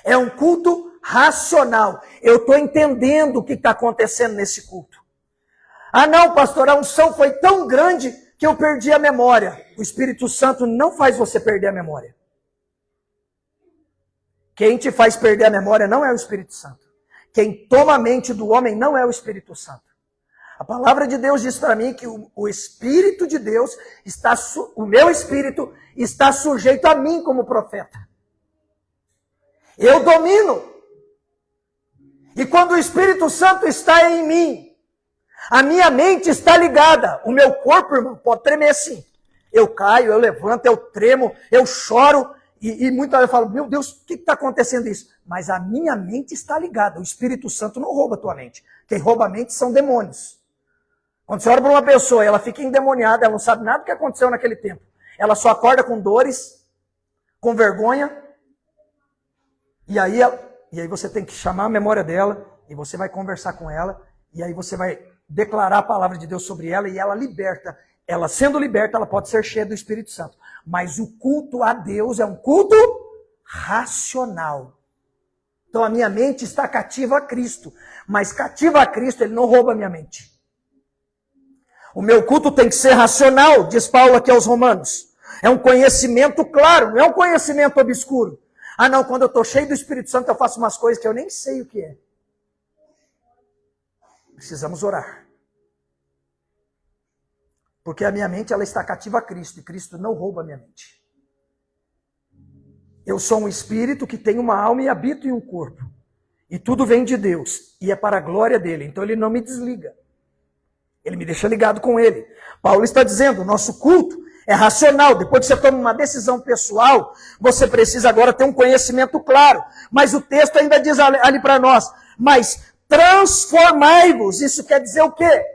É um culto racional. Eu estou entendendo o que está acontecendo nesse culto. Ah não, pastor, a unção foi tão grande que eu perdi a memória. O Espírito Santo não faz você perder a memória. Quem te faz perder a memória não é o Espírito Santo. Quem toma a mente do homem não é o Espírito Santo. A palavra de Deus diz para mim que o Espírito de Deus, o meu Espírito está sujeito a mim como profeta. Eu domino. E quando o Espírito Santo está em mim, a minha mente está ligada. O meu corpo, irmão, pode tremer sim. Eu caio, eu levanto, eu tremo, eu choro. E muitas vezes eu falo, meu Deus, o que está acontecendo isso? Mas a minha mente está ligada. O Espírito Santo não rouba a tua mente. Quem rouba a mente são demônios. Quando você ora para uma pessoa e ela fica endemoniada, ela não sabe nada do que aconteceu naquele tempo. Ela só acorda com dores, com vergonha. E aí você tem que chamar a memória dela, e você vai conversar com ela, e aí você vai declarar a palavra de Deus sobre ela, e ela liberta. Ela sendo liberta, ela pode ser cheia do Espírito Santo. Mas o culto a Deus é um culto racional. Então a minha mente está cativa a Cristo. Mas cativa a Cristo, Ele não rouba a minha mente. O meu culto tem que ser racional, diz Paulo aqui aos Romanos. É um conhecimento claro, não é um conhecimento obscuro. Ah não, quando eu estou cheio do Espírito Santo eu faço umas coisas que eu nem sei o que é. Precisamos orar. Porque a minha mente ela está cativa a Cristo, e Cristo não rouba a minha mente. Eu sou um espírito que tem uma alma e habito em um corpo. E tudo vem de Deus, e é para a glória dele. Então Ele não me desliga. Ele me deixa ligado com Ele. Paulo está dizendo, o nosso culto é racional. Depois que você toma uma decisão pessoal, você precisa agora ter um conhecimento claro. Mas o texto ainda diz ali para nós, mas transformai-vos. Isso quer dizer o quê?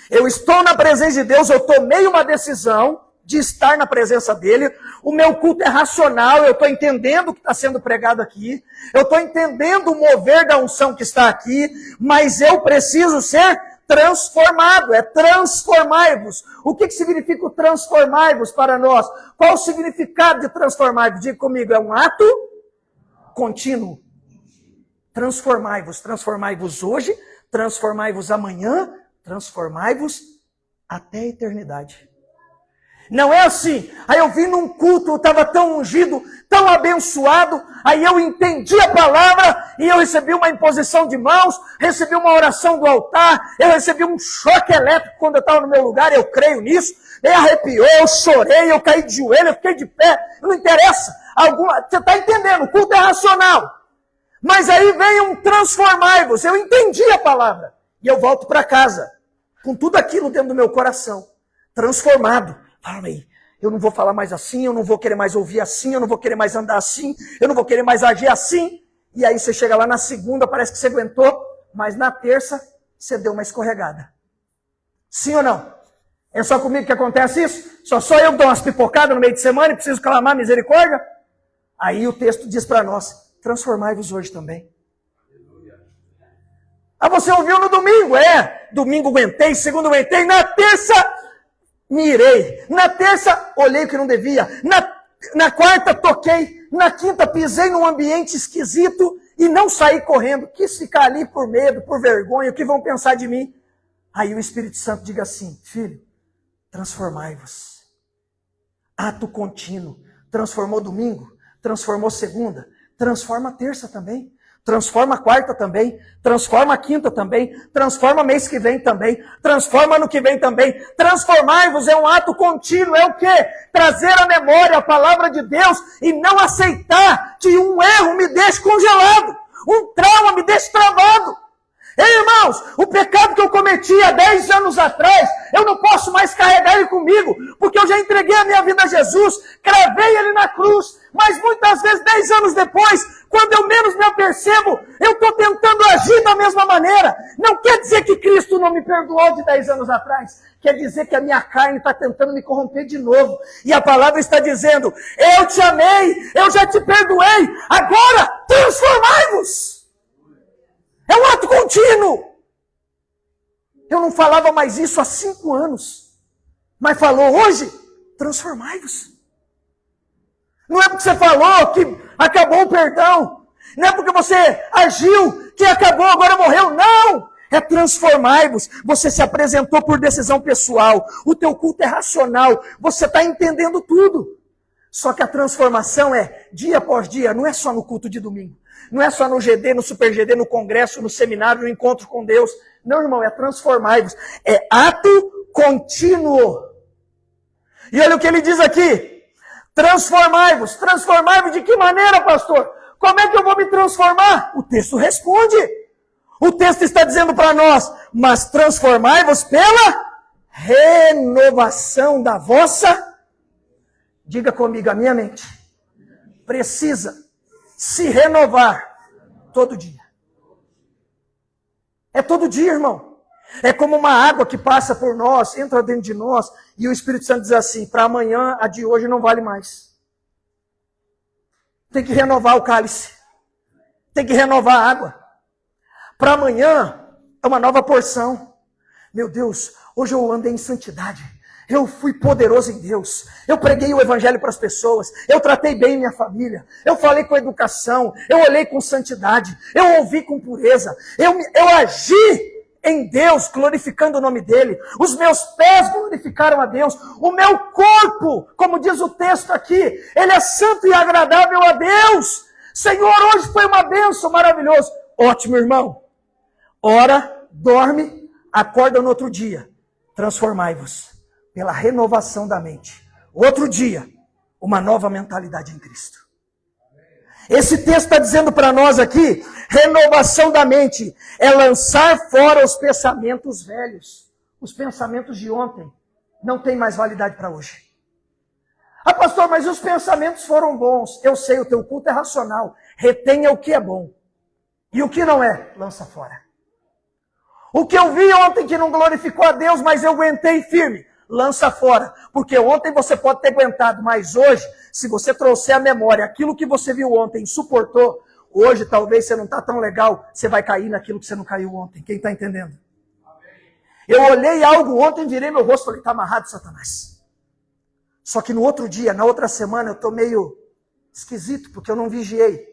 Eu estou na presença de Deus, eu tomei uma decisão de estar na presença dele. O meu culto é racional, eu estou entendendo o que está sendo pregado aqui. Eu estou entendendo o mover da unção que está aqui. Mas eu preciso ser transformado, é transformai-vos. O que significa o transformai-vos para nós? Qual o significado de transformai-vos? Diga comigo, é um ato contínuo. Transformai-vos, transformai-vos hoje, transformai-vos amanhã, transformai-vos até a eternidade. Não é assim, aí eu vim num culto, eu estava tão ungido, tão abençoado, aí eu entendi a palavra e eu recebi uma imposição de mãos, recebi uma oração do altar, eu recebi um choque elétrico quando eu estava no meu lugar, eu creio nisso, me arrepiou, eu chorei, eu caí de joelho, eu fiquei de pé, não interessa, você está entendendo, o culto é racional. Mas aí vem um transformai-vos, eu entendi a palavra, e eu volto para casa, com tudo aquilo dentro do meu coração, transformado. Fala aí, eu não vou falar mais assim, eu não vou querer mais ouvir assim, eu não vou querer mais andar assim, eu não vou querer mais agir assim. E aí você chega lá na segunda, parece que você aguentou, mas na terça você deu uma escorregada. Sim ou não? É só comigo que acontece isso? Só eu que dou umas pipocadas no meio de semana e preciso clamar misericórdia? Aí o texto diz para nós, transformai-vos hoje também. Ah, você ouviu no domingo? Domingo aguentei, segundo aguentei, na terça mirei. Na terça, olhei o que não devia. Na quarta, toquei. Na quinta, pisei num ambiente esquisito e não saí correndo. Quis ficar ali por medo, por vergonha, o que vão pensar de mim? Aí o Espírito Santo diga assim, filho, transformai-vos. Ato contínuo. Transformou domingo, transformou segunda, transforma a terça também. Transforma a quarta também, transforma a quinta também, transforma mês que vem também, transforma ano que vem também. Transformai-vos é um ato contínuo, é o quê? Trazer à memória a palavra de Deus e não aceitar que um erro me deixe congelado, um trauma me deixe travado. Ei, irmãos, o pecado que eu cometi há 10 anos atrás, eu não posso mais carregar ele comigo, porque eu já entreguei a minha vida a Jesus, cravei ele na cruz, mas muitas vezes, 10 anos depois, quando eu menos me apercebo, eu estou tentando agir da mesma maneira. Não quer dizer que Cristo não me perdoou de 10 anos atrás, quer dizer que a minha carne está tentando me corromper de novo, e a palavra está dizendo, eu te amei, eu já te perdoei, agora transformai-vos. É um ato contínuo. Eu não falava mais isso há 5 anos. Mas falou hoje, transformai-vos. Não é porque você falou que acabou o perdão. Não é porque você agiu que acabou, agora morreu. Não! É transformai-vos. Você se apresentou por decisão pessoal. O teu culto é racional. Você está entendendo tudo. Só que a transformação é dia após dia. Não é só no culto de domingo. Não é só no GD, no Super GD, no congresso, no seminário, no encontro com Deus. Não, irmão, é transformai-vos. É ato contínuo. E olha o que ele diz aqui. Transformai-vos. Transformai-vos de que maneira, pastor? Como é que eu vou me transformar? O texto responde. O texto está dizendo para nós, mas transformai-vos pela renovação da vossa... Diga comigo, a minha mente precisa se renovar todo dia. É todo dia, irmão. É como uma água que passa por nós, entra dentro de nós, e o Espírito Santo diz assim, para amanhã, a de hoje não vale mais. Tem que renovar o cálice. Tem que renovar a água. Para amanhã, é uma nova porção. Meu Deus, hoje eu andei em santidade. Eu fui poderoso em Deus. Eu preguei o evangelho para as pessoas. Eu tratei bem minha família. Eu falei com educação. Eu olhei com santidade. Eu ouvi com pureza. Eu agi em Deus, glorificando o nome dEle. Os meus pés glorificaram a Deus. O meu corpo, como diz o texto aqui, ele é santo e agradável a Deus. Senhor, hoje foi uma bênção maravilhosa. Ótimo, irmão. Ora, dorme, acorda no outro dia. Transformai-vos pela renovação da mente. Outro dia, uma nova mentalidade em Cristo. Esse texto está dizendo para nós aqui, renovação da mente é lançar fora os pensamentos velhos. Os pensamentos de ontem não têm mais validade para hoje. Ah, pastor, mas os pensamentos foram bons. Eu sei, o teu culto é racional. Retenha o que é bom. E o que não é, lança fora. O que eu vi ontem que não glorificou a Deus, mas eu aguentei firme, lança fora. Porque ontem você pode ter aguentado, mas hoje, se você trouxer à memória aquilo que você viu ontem, suportou, hoje talvez você não está tão legal, você vai cair naquilo que você não caiu ontem. Quem está entendendo? Eu olhei algo ontem, virei meu rosto e falei, está amarrado, Satanás. Só que no outro dia, na outra semana, eu estou meio esquisito, porque eu não vigiei.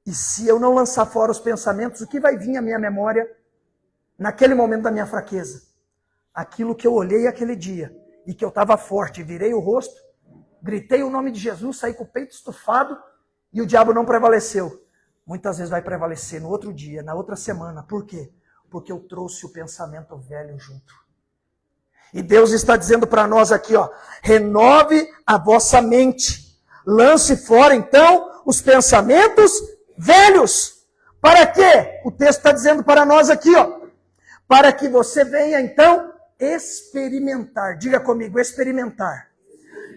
E se eu não lançar fora os pensamentos, o que vai vir à minha memória naquele momento da minha fraqueza? Aquilo que eu olhei aquele dia, e que eu estava forte, virei o rosto, gritei o nome de Jesus, saí com o peito estufado, e o diabo não prevaleceu. Muitas vezes vai prevalecer no outro dia, na outra semana. Por quê? Porque eu trouxe o pensamento velho junto. E Deus está dizendo para nós aqui, ó, renove a vossa mente. Lance fora, então, os pensamentos velhos. Para quê? O texto está dizendo para nós aqui, ó, para que você venha, então, experimentar. Diga comigo, experimentar.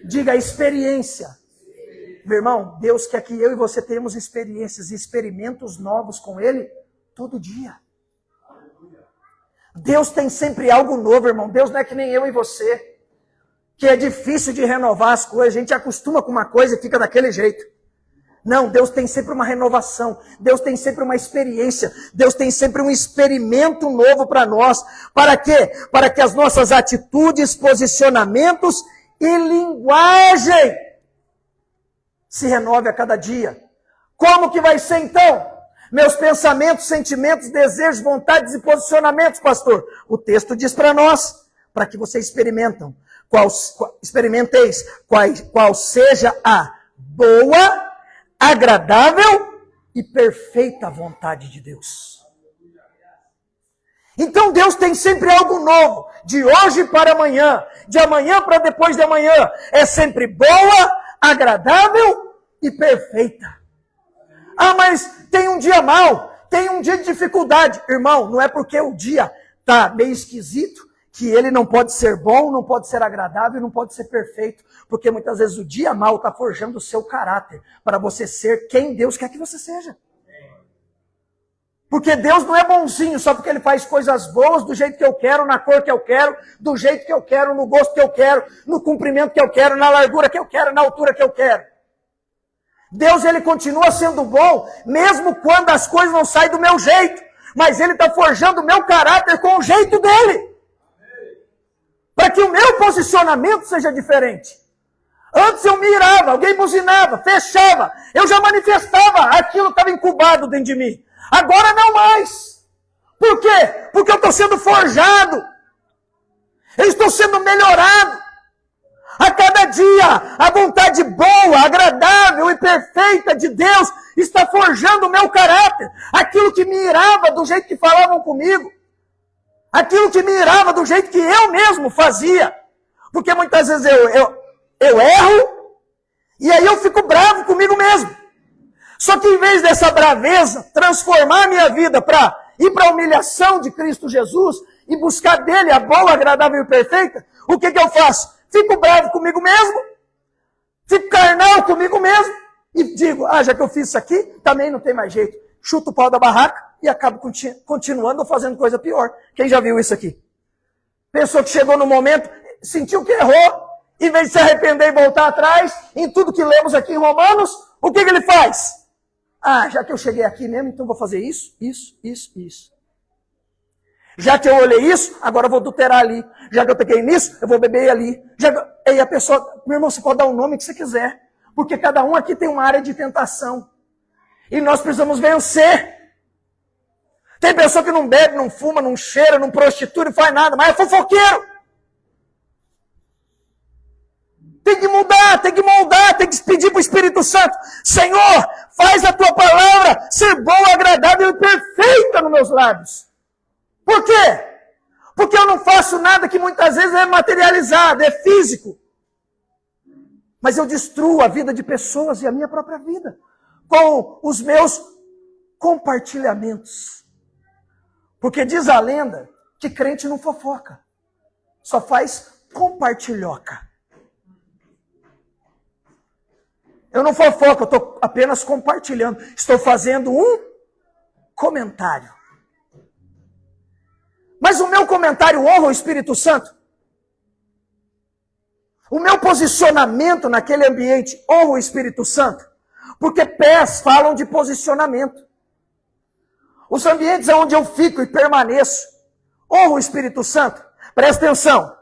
Diga experiência. Meu irmão, Deus quer que eu e você tenhamos experiências e experimentos novos com Ele todo dia. Deus tem sempre algo novo, irmão. Deus não é que nem eu e você, que é difícil de renovar as coisas. A gente acostuma com uma coisa e fica daquele jeito. Não, Deus tem sempre uma renovação. Deus tem sempre uma experiência. Deus tem sempre um experimento novo para nós. Para quê? Para que as nossas atitudes, posicionamentos e linguagem se renove a cada dia. Como que vai ser então? Meus pensamentos, sentimentos, desejos, vontades e posicionamentos, pastor. O texto diz para nós, para que vocês experimenteis qual seja a boa, agradável e perfeita vontade de Deus. Então Deus tem sempre algo novo, de hoje para amanhã, de amanhã para depois de amanhã. É sempre boa, agradável e perfeita. Ah, mas tem um dia mau, tem um dia de dificuldade. Irmão, não é porque o dia está meio esquisito que ele não pode ser bom, não pode ser agradável, não pode ser perfeito. Porque muitas vezes o dia mau está forjando o seu caráter para você ser quem Deus quer que você seja. Porque Deus não é bonzinho só porque Ele faz coisas boas do jeito que eu quero, na cor que eu quero, do jeito que eu quero, no gosto que eu quero, no comprimento que eu quero, na largura que eu quero, na altura que eu quero. Deus, Ele continua sendo bom, mesmo quando as coisas não saem do meu jeito. Mas Ele está forjando o meu caráter com o jeito dEle. Para que o meu posicionamento seja diferente. Antes eu me irava, alguém buzinava, fechava. Eu já manifestava, aquilo estava incubado dentro de mim. Agora não mais. Por quê? Porque eu estou sendo forjado. Eu estou sendo melhorado. A cada dia, a vontade boa, agradável e perfeita de Deus está forjando o meu caráter. Aquilo que me irava do jeito que falavam comigo. Aquilo que me irava do jeito que eu mesmo fazia. Porque muitas vezes eu erro e aí eu fico bravo comigo mesmo. Só que em vez dessa braveza, transformar a minha vida para ir para a humilhação de Cristo Jesus e buscar dele a boa, agradável e perfeita, o que eu faço? Fico bravo comigo mesmo, fico carnal comigo mesmo e digo, já que eu fiz isso aqui, também não tem mais jeito. Chuto o pau da barraca e acabo continuando ou fazendo coisa pior. Quem já viu isso aqui? Pessoa que chegou no momento, sentiu que errou, em vez de se arrepender e voltar atrás, em tudo que lemos aqui em Romanos, o que ele faz? Já que eu cheguei aqui mesmo, então vou fazer isso. Já que eu olhei isso, agora eu vou adulterar ali. Já que eu peguei nisso, eu vou beber ali. E a pessoa, meu irmão, você pode dar o nome que você quiser. Porque cada um aqui tem uma área de tentação. E nós precisamos vencer. Tem pessoa que não bebe, não fuma, não cheira, não prostitui, não faz nada, mas é fofoqueiro. Tem que mudar, tem que moldar, tem que pedir para o Espírito Santo. Senhor, faz a tua palavra ser boa, agradável e perfeita nos meus lábios. Por quê? Porque eu não faço nada que muitas vezes é materializado, é físico. Mas eu destruo a vida de pessoas e a minha própria vida com os meus compartilhamentos. Porque diz a lenda que crente não fofoca, só faz compartilhoca. Eu não fofoco, eu estou apenas compartilhando. Estou fazendo um comentário. Mas o meu comentário honra o Espírito Santo? O meu posicionamento naquele ambiente honra o Espírito Santo? Porque pés falam de posicionamento. Os ambientes onde eu fico e permaneço honra o Espírito Santo? Presta atenção.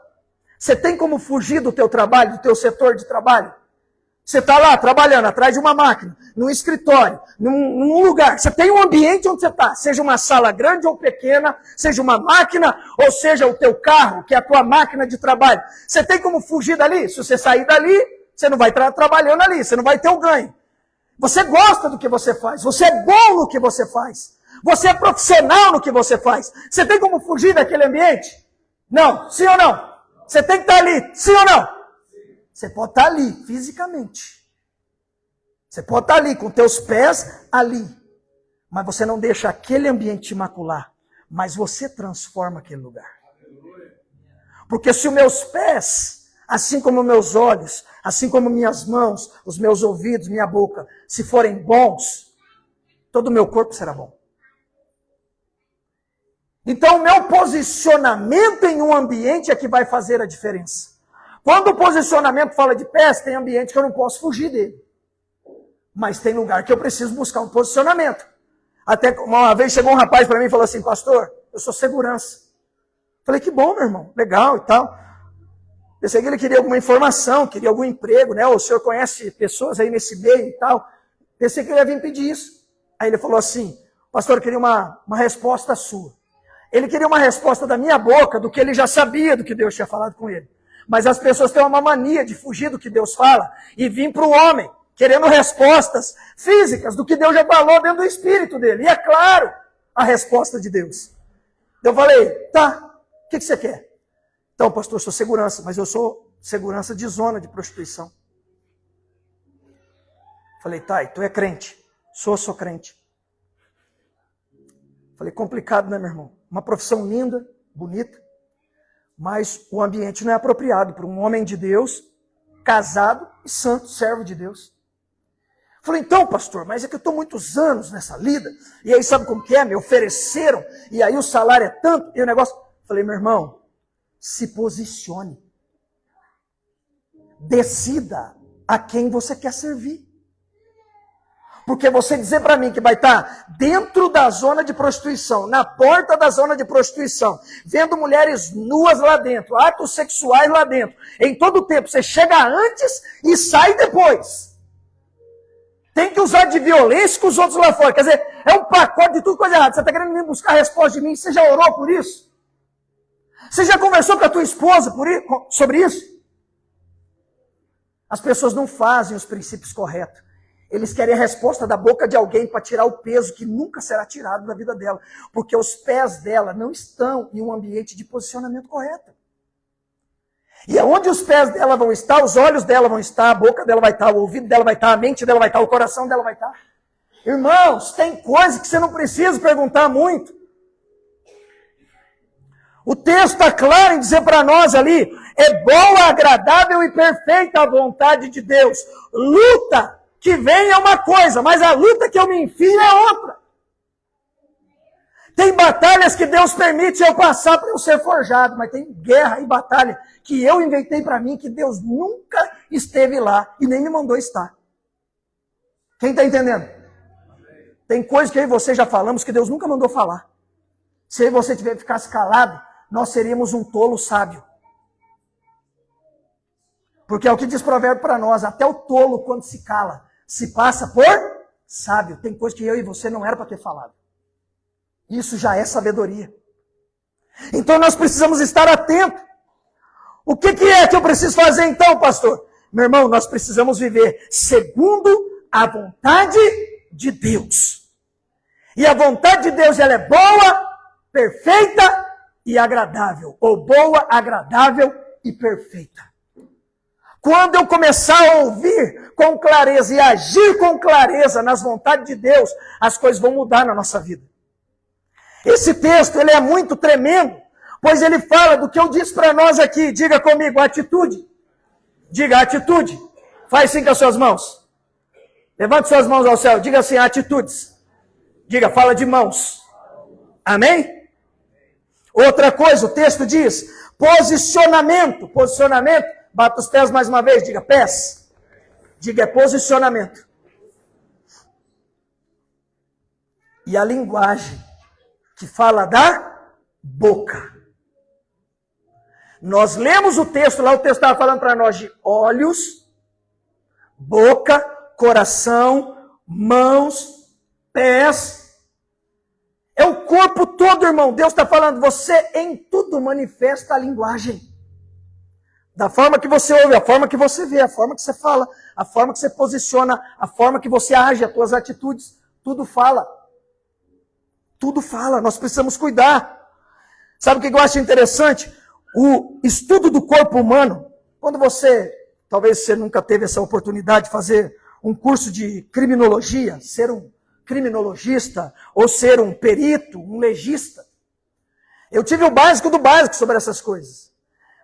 Você tem como fugir do teu trabalho, do teu setor de trabalho? Você está lá trabalhando atrás de uma máquina, num escritório, num lugar. Você tem um ambiente onde você está, seja uma sala grande ou pequena, seja uma máquina, ou seja o teu carro, que é a tua máquina de trabalho. Você tem como fugir dali? Se você sair dali, você não vai estar trabalhando ali, você não vai ter o ganho. Você gosta do que você faz, você é bom no que você faz, você é profissional no que você faz. Você tem como fugir daquele ambiente? Não, sim ou não? Você tem que estar ali, sim ou não? Você pode estar ali, fisicamente. Você pode estar ali, com teus pés ali. Mas você não deixa aquele ambiente te macular. Mas você transforma aquele lugar. Porque se os meus pés, assim como meus olhos, assim como minhas mãos, os meus ouvidos, minha boca, se forem bons, todo o meu corpo será bom. Então o meu posicionamento em um ambiente é que vai fazer a diferença. Quando o posicionamento fala de pés, tem ambiente que eu não posso fugir dele. Mas tem lugar que eu preciso buscar um posicionamento. Até uma vez chegou um rapaz para mim e falou assim, pastor, eu sou segurança. Falei, que bom, meu irmão, legal e tal. Pensei que ele queria alguma informação, queria algum emprego, né? Ou o senhor conhece pessoas aí nesse meio e tal. Pensei que ele ia vir pedir isso. Aí ele falou assim, pastor, eu queria uma resposta sua. Ele queria uma resposta da minha boca, do que ele já sabia do que Deus tinha falado com ele. Mas as pessoas têm uma mania de fugir do que Deus fala e vir para o homem, querendo respostas físicas do que Deus já falou dentro do espírito dele. E é claro, a resposta de Deus. Eu falei, tá, o que você quer? Então, pastor, eu sou segurança, mas eu sou segurança de zona de prostituição. Falei, tá, e tu é crente? Sou crente. Falei, complicado, né, meu irmão? Uma profissão linda, bonita. Mas o ambiente não é apropriado para um homem de Deus, casado e santo, servo de Deus. Falei, então, pastor, mas é que eu estou muitos anos nessa lida, e aí sabe como que é? Me ofereceram, e aí o salário é tanto, e o negócio... Falei, meu irmão, se posicione. Decida a quem você quer servir. Porque você dizer para mim que vai estar dentro da zona de prostituição, na porta da zona de prostituição, vendo mulheres nuas lá dentro, atos sexuais lá dentro, em todo o tempo, você chega antes e sai depois. Tem que usar de violência com os outros lá fora. Quer dizer, é um pacote de tudo coisa errada. Você está querendo vir buscar a resposta de mim? Você já orou por isso? Você já conversou com a tua esposa sobre isso? As pessoas não fazem os princípios corretos. Eles querem a resposta da boca de alguém para tirar o peso que nunca será tirado da vida dela. Porque os pés dela não estão em um ambiente de posicionamento correto. E aonde os pés dela vão estar, os olhos dela vão estar, a boca dela vai estar, o ouvido dela vai estar, a mente dela vai estar, o coração dela vai estar. Irmãos, tem coisa que você não precisa perguntar muito. O texto está claro em dizer para nós ali, é boa, agradável e perfeita a vontade de Deus. Luta que vem é uma coisa, mas a luta que eu me enfio é outra. Tem batalhas que Deus permite eu passar para eu ser forjado, mas tem guerra e batalha que eu inventei para mim, que Deus nunca esteve lá e nem me mandou estar. Quem está entendendo? Tem coisas que eu e você já falamos que Deus nunca mandou falar. Se você ficasse calado, nós seríamos um tolo sábio. Porque é o que diz Provérbio para nós, até o tolo quando se cala, se passa por sábio. Tem coisa que eu e você não era para ter falado. Isso já é sabedoria. Então nós precisamos estar atentos. O que é que eu preciso fazer então, pastor? Meu irmão, nós precisamos viver segundo a vontade de Deus. E a vontade de Deus, ela é boa, perfeita e agradável. Ou boa, agradável e perfeita. Quando eu começar a ouvir com clareza e agir com clareza nas vontades de Deus, as coisas vão mudar na nossa vida. Esse texto, ele é muito tremendo, pois ele fala do que eu disse para nós aqui. Diga comigo, atitude. Diga, atitude. Faz assim com as suas mãos. Levante suas mãos ao céu. Diga assim, atitudes. Diga, fala de mãos. Amém? Outra coisa, o texto diz, posicionamento. Posicionamento, bata os pés mais uma vez, diga pés. Diga é posicionamento. E a linguagem que fala da boca. Nós lemos o texto, lá o texto estava falando para nós de olhos, boca, coração, mãos, pés. É o corpo todo, irmão. Deus está falando, você em tudo manifesta a linguagem. Da forma que você ouve, a forma que você vê, a forma que você fala, a forma que você posiciona, a forma que você age, as suas atitudes, tudo fala. Tudo fala, nós precisamos cuidar. Sabe o que eu acho interessante? O estudo do corpo humano, quando talvez você nunca teve essa oportunidade de fazer um curso de criminologia, ser um criminologista, ou ser um perito, um legista. Eu tive o básico do básico sobre essas coisas.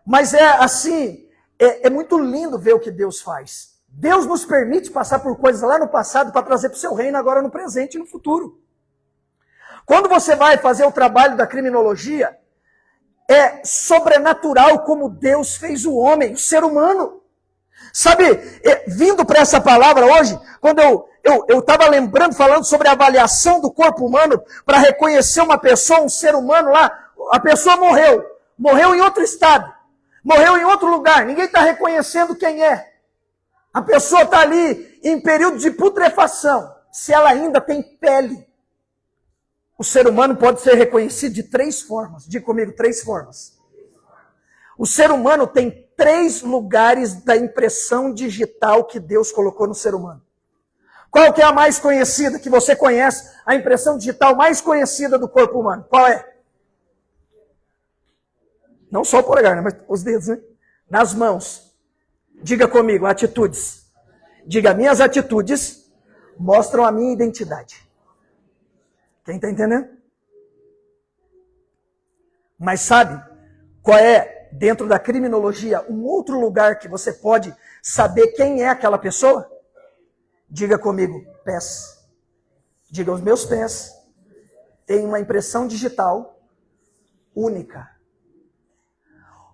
Mas é muito lindo ver o que Deus faz. Deus nos permite passar por coisas lá no passado para trazer para o seu reino agora no presente e no futuro. Quando você vai fazer o trabalho da criminologia, é sobrenatural como Deus fez o homem, o ser humano. Sabe, vindo para essa palavra hoje, quando eu estava lembrando, falando sobre a avaliação do corpo humano, para reconhecer uma pessoa, um ser humano lá, a pessoa morreu em outro estado, morreu em outro lugar, ninguém está reconhecendo quem é. A pessoa está ali em período de putrefação, se ela ainda tem pele. O ser humano pode ser reconhecido de 3 formas. Diga comigo, 3 formas. O ser humano tem 3 lugares da impressão digital que Deus colocou no ser humano. Qual que é a mais conhecida, que você conhece, a impressão digital mais conhecida do corpo humano? Qual é? Não só o polegar, né? Mas os dedos, né? Nas mãos. Diga comigo, atitudes. Diga, minhas atitudes mostram a minha identidade. Quem está entendendo? Mas sabe qual é, dentro da criminologia, um outro lugar que você pode saber quem é aquela pessoa? Diga comigo, pés. Diga, os meus pés têm uma impressão digital única.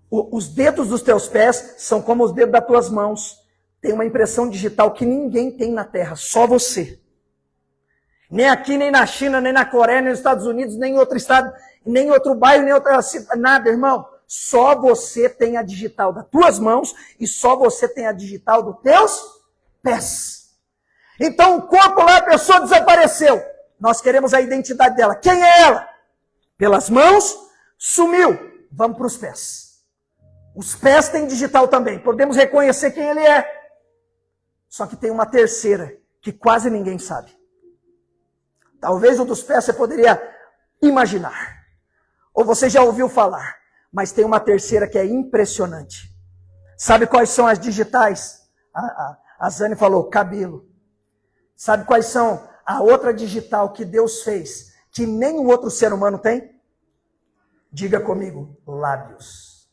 Os dedos dos teus pés são como os dedos das tuas mãos. Tem uma impressão digital que ninguém tem na Terra, só você. Nem aqui, nem na China, nem na Coreia, nem nos Estados Unidos, nem em outro estado, nem em outro bairro, nem em outra cidade, nada, irmão. Só você tem a digital das tuas mãos e só você tem a digital dos teus pés. Então o corpo lá, a pessoa desapareceu. Nós queremos a identidade dela. Quem é ela? Pelas mãos, sumiu. Vamos para os pés. Os pés têm digital também. Podemos reconhecer quem ele é. Só que tem uma terceira, que quase ninguém sabe. Talvez o dos pés você poderia imaginar. Ou você já ouviu falar. Mas tem uma terceira que é impressionante. Sabe quais são as digitais? A Zane falou, cabelo. Sabe quais são a outra digital que Deus fez, que nenhum outro ser humano tem? Diga comigo, lábios.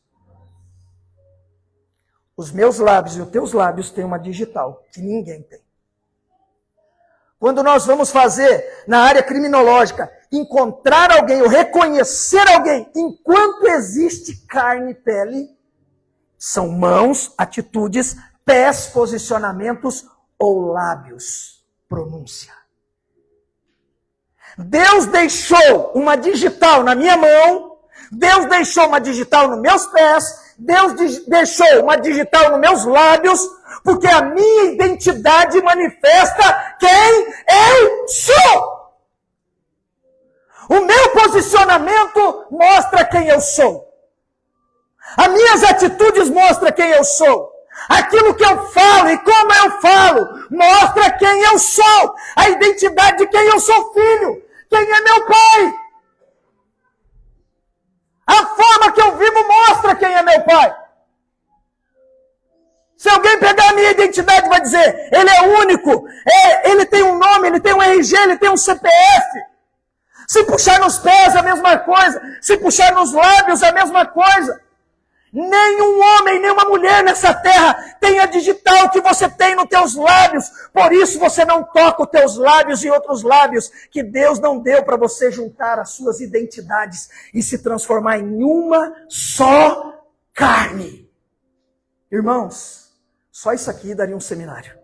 Os meus lábios e os teus lábios têm uma digital que ninguém tem. Quando nós vamos fazer, na área criminológica, encontrar alguém ou reconhecer alguém, enquanto existe carne e pele, são mãos, atitudes, pés, posicionamentos ou lábios, pronúncia. Deus deixou uma digital na minha mão, Deus deixou uma digital nos meus pés, Deus deixou uma digital nos meus lábios, porque a minha identidade manifesta quem eu sou. O meu posicionamento mostra quem eu sou. As minhas atitudes mostram quem eu sou. Aquilo que eu falo e como eu falo mostra quem eu sou. A identidade de quem eu sou filho. Quem é meu pai. A forma que eu vivo mostra quem é meu pai. Se alguém pegar a minha identidade e vai dizer, ele é único, ele tem um nome, ele tem um RG, ele tem um CPF. Se puxar nos pés, a mesma coisa. Se puxar nos lábios, a mesma coisa. Nenhum homem, nenhuma mulher nessa terra tem a digital que você tem nos teus lábios. Por isso você não toca os teus lábios e outros lábios que Deus não deu para você juntar as suas identidades e se transformar em uma só carne. Irmãos, só isso aqui daria um seminário.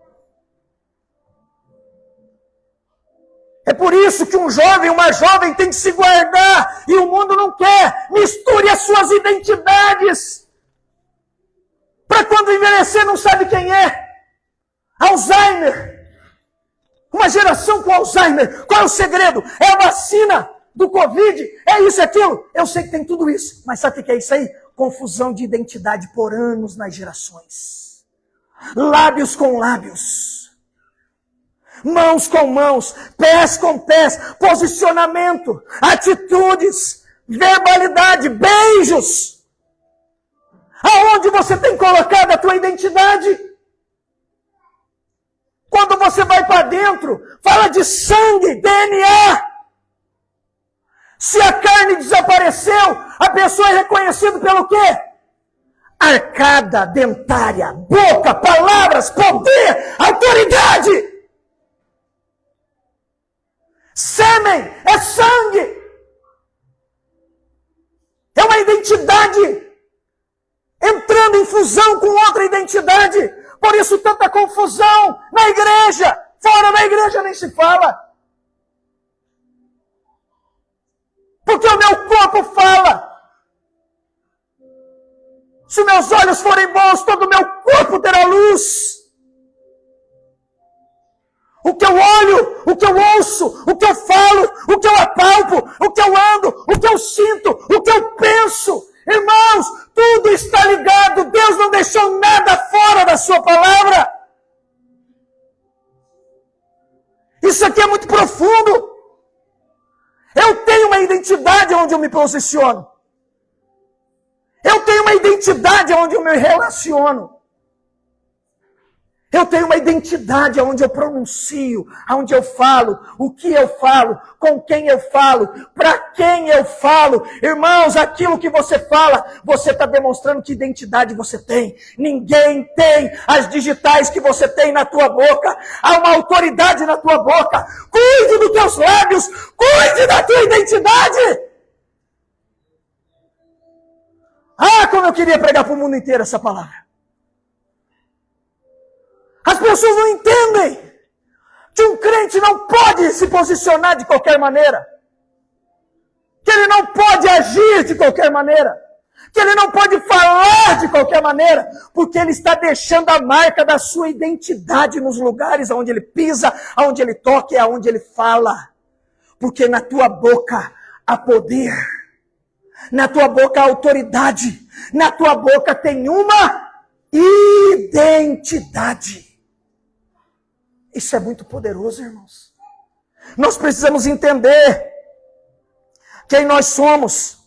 É por isso que um jovem, uma jovem tem que se guardar e o mundo não quer. Misture as suas identidades. Para quando envelhecer não sabe quem é. Alzheimer. Uma geração com Alzheimer. Qual é o segredo? É a vacina do Covid? É isso e aquilo? Eu sei que tem tudo isso. Mas sabe o que é isso aí? Confusão de identidade por anos nas gerações. Lábios com lábios. Mãos com mãos, pés com pés, posicionamento, atitudes, verbalidade, beijos. Aonde você tem colocado a tua identidade? Quando você vai para dentro, fala de sangue, DNA. Se a carne desapareceu, a pessoa é reconhecida pelo quê? Arcada, dentária, boca, palavras, poder, autoridade. Sêmen é sangue. É uma identidade entrando em fusão com outra identidade. Por isso tanta confusão na igreja. Fora da igreja nem se fala. Porque o meu corpo fala. Se meus olhos forem bons, todo o meu corpo terá luz. O que eu olho, o que eu ouço, o que eu falo, o que eu apalpo, o que eu ando, o que eu sinto, o que eu penso. Irmãos, tudo está ligado. Deus não deixou nada fora da sua palavra. Isso aqui é muito profundo. Eu tenho uma identidade onde eu me posiciono. Eu tenho uma identidade onde eu me relaciono. Eu tenho uma identidade onde eu pronuncio, onde eu falo, o que eu falo, com quem eu falo, para quem eu falo. Irmãos, aquilo que você fala, você está demonstrando que identidade você tem. Ninguém tem as digitais que você tem na tua boca. Há uma autoridade na tua boca. Cuide dos teus lábios, cuide da tua identidade. Ah, como eu queria pregar para o mundo inteiro essa palavra. As pessoas não entendem que um crente não pode se posicionar de qualquer maneira. Que ele não pode agir de qualquer maneira. Que ele não pode falar de qualquer maneira. Porque ele está deixando a marca da sua identidade nos lugares onde ele pisa, onde ele toca e aonde ele fala. Porque na tua boca há poder. Na tua boca há autoridade. Na tua boca tem uma identidade. Isso é muito poderoso, irmãos. Nós precisamos entender quem nós somos.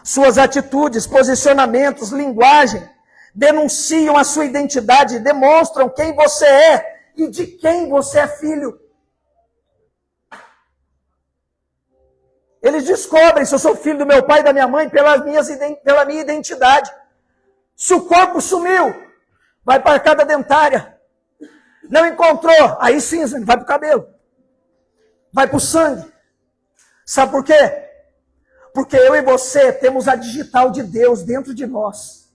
Suas atitudes, posicionamentos, linguagem, denunciam a sua identidade, demonstram quem você é e de quem você é filho. Eles descobrem se eu sou filho do meu pai e da minha mãe pela minha identidade. Se o corpo sumiu, vai para a arcada dentária. Não encontrou, aí sim, vai para o cabelo. Vai para o sangue. Sabe por quê? Porque eu e você temos a digital de Deus dentro de nós.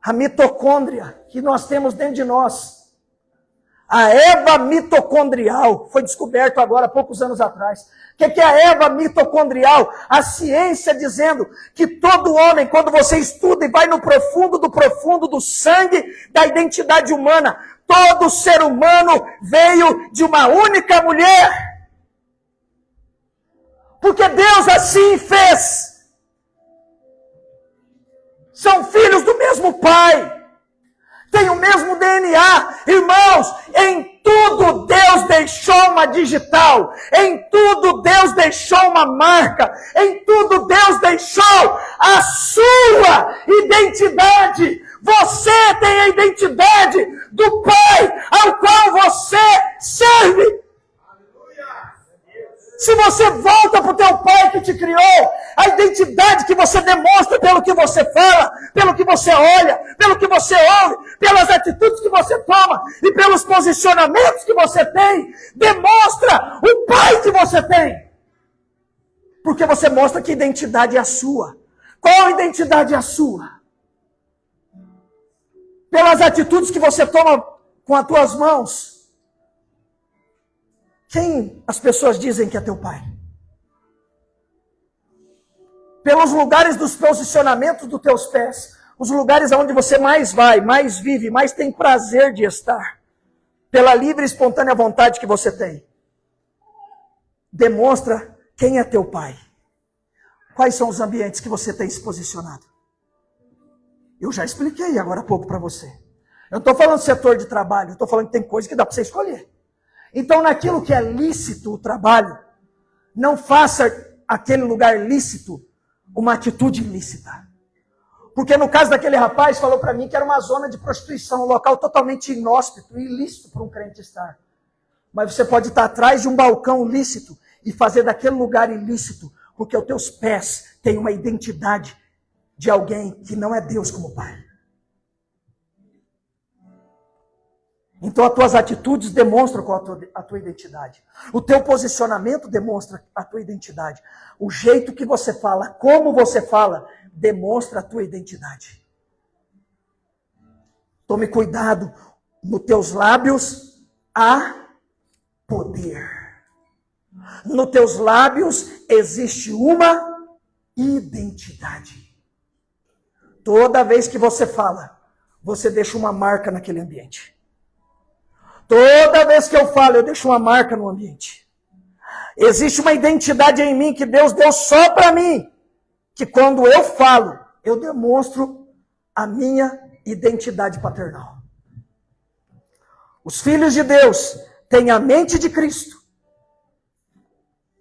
A mitocôndria que nós temos dentro de nós. A Eva mitocondrial foi descoberto agora há poucos anos atrás. O que é a Eva mitocondrial? A ciência dizendo que todo homem, quando você estuda e vai no profundo do sangue da identidade humana, todo ser humano veio de uma única mulher. Porque Deus assim fez. São filhos do mesmo pai. Tem o mesmo DNA. Irmãos, em tudo Deus deixou uma digital. Em tudo Deus deixou uma marca. Em tudo Deus deixou a sua identidade. Você tem a identidade do Pai ao qual você serve. Se você volta para o teu pai que te criou, a identidade que você demonstra pelo que você fala, pelo que você olha, pelo que você ouve, pelas atitudes que você toma e pelos posicionamentos que você tem, demonstra o pai que você tem. Porque você mostra que identidade é a sua. Qual identidade é a sua? Pelas atitudes que você toma com as tuas mãos. Quem as pessoas dizem que é teu pai? Pelos lugares dos posicionamentos dos teus pés. Os lugares onde você mais vai, mais vive, mais tem prazer de estar. Pela livre e espontânea vontade que você tem. Demonstra quem é teu pai. Quais são os ambientes que você tem se posicionado? Eu já expliquei agora há pouco para você. Eu não estou falando do setor de trabalho, eu estou falando que tem coisa que dá para você escolher. Então, naquilo que é lícito o trabalho, não faça aquele lugar lícito uma atitude ilícita. Porque no caso daquele rapaz, falou para mim que era uma zona de prostituição, um local totalmente inóspito e ilícito para um crente estar. Mas você pode estar atrás de um balcão lícito e fazer daquele lugar ilícito, porque os teus pés têm uma identidade de alguém que não é Deus como Pai. Então as tuas atitudes demonstram qual a tua identidade. O teu posicionamento demonstra a tua identidade. O jeito que você fala, como você fala, demonstra a tua identidade. Tome cuidado, nos teus lábios há poder. Nos teus lábios existe uma identidade. Toda vez que você fala, você deixa uma marca naquele ambiente. Toda vez que eu falo, eu deixo uma marca no ambiente. Existe uma identidade em mim que Deus deu só para mim. Que quando eu falo, eu demonstro a minha identidade paternal. Os filhos de Deus têm a mente de Cristo.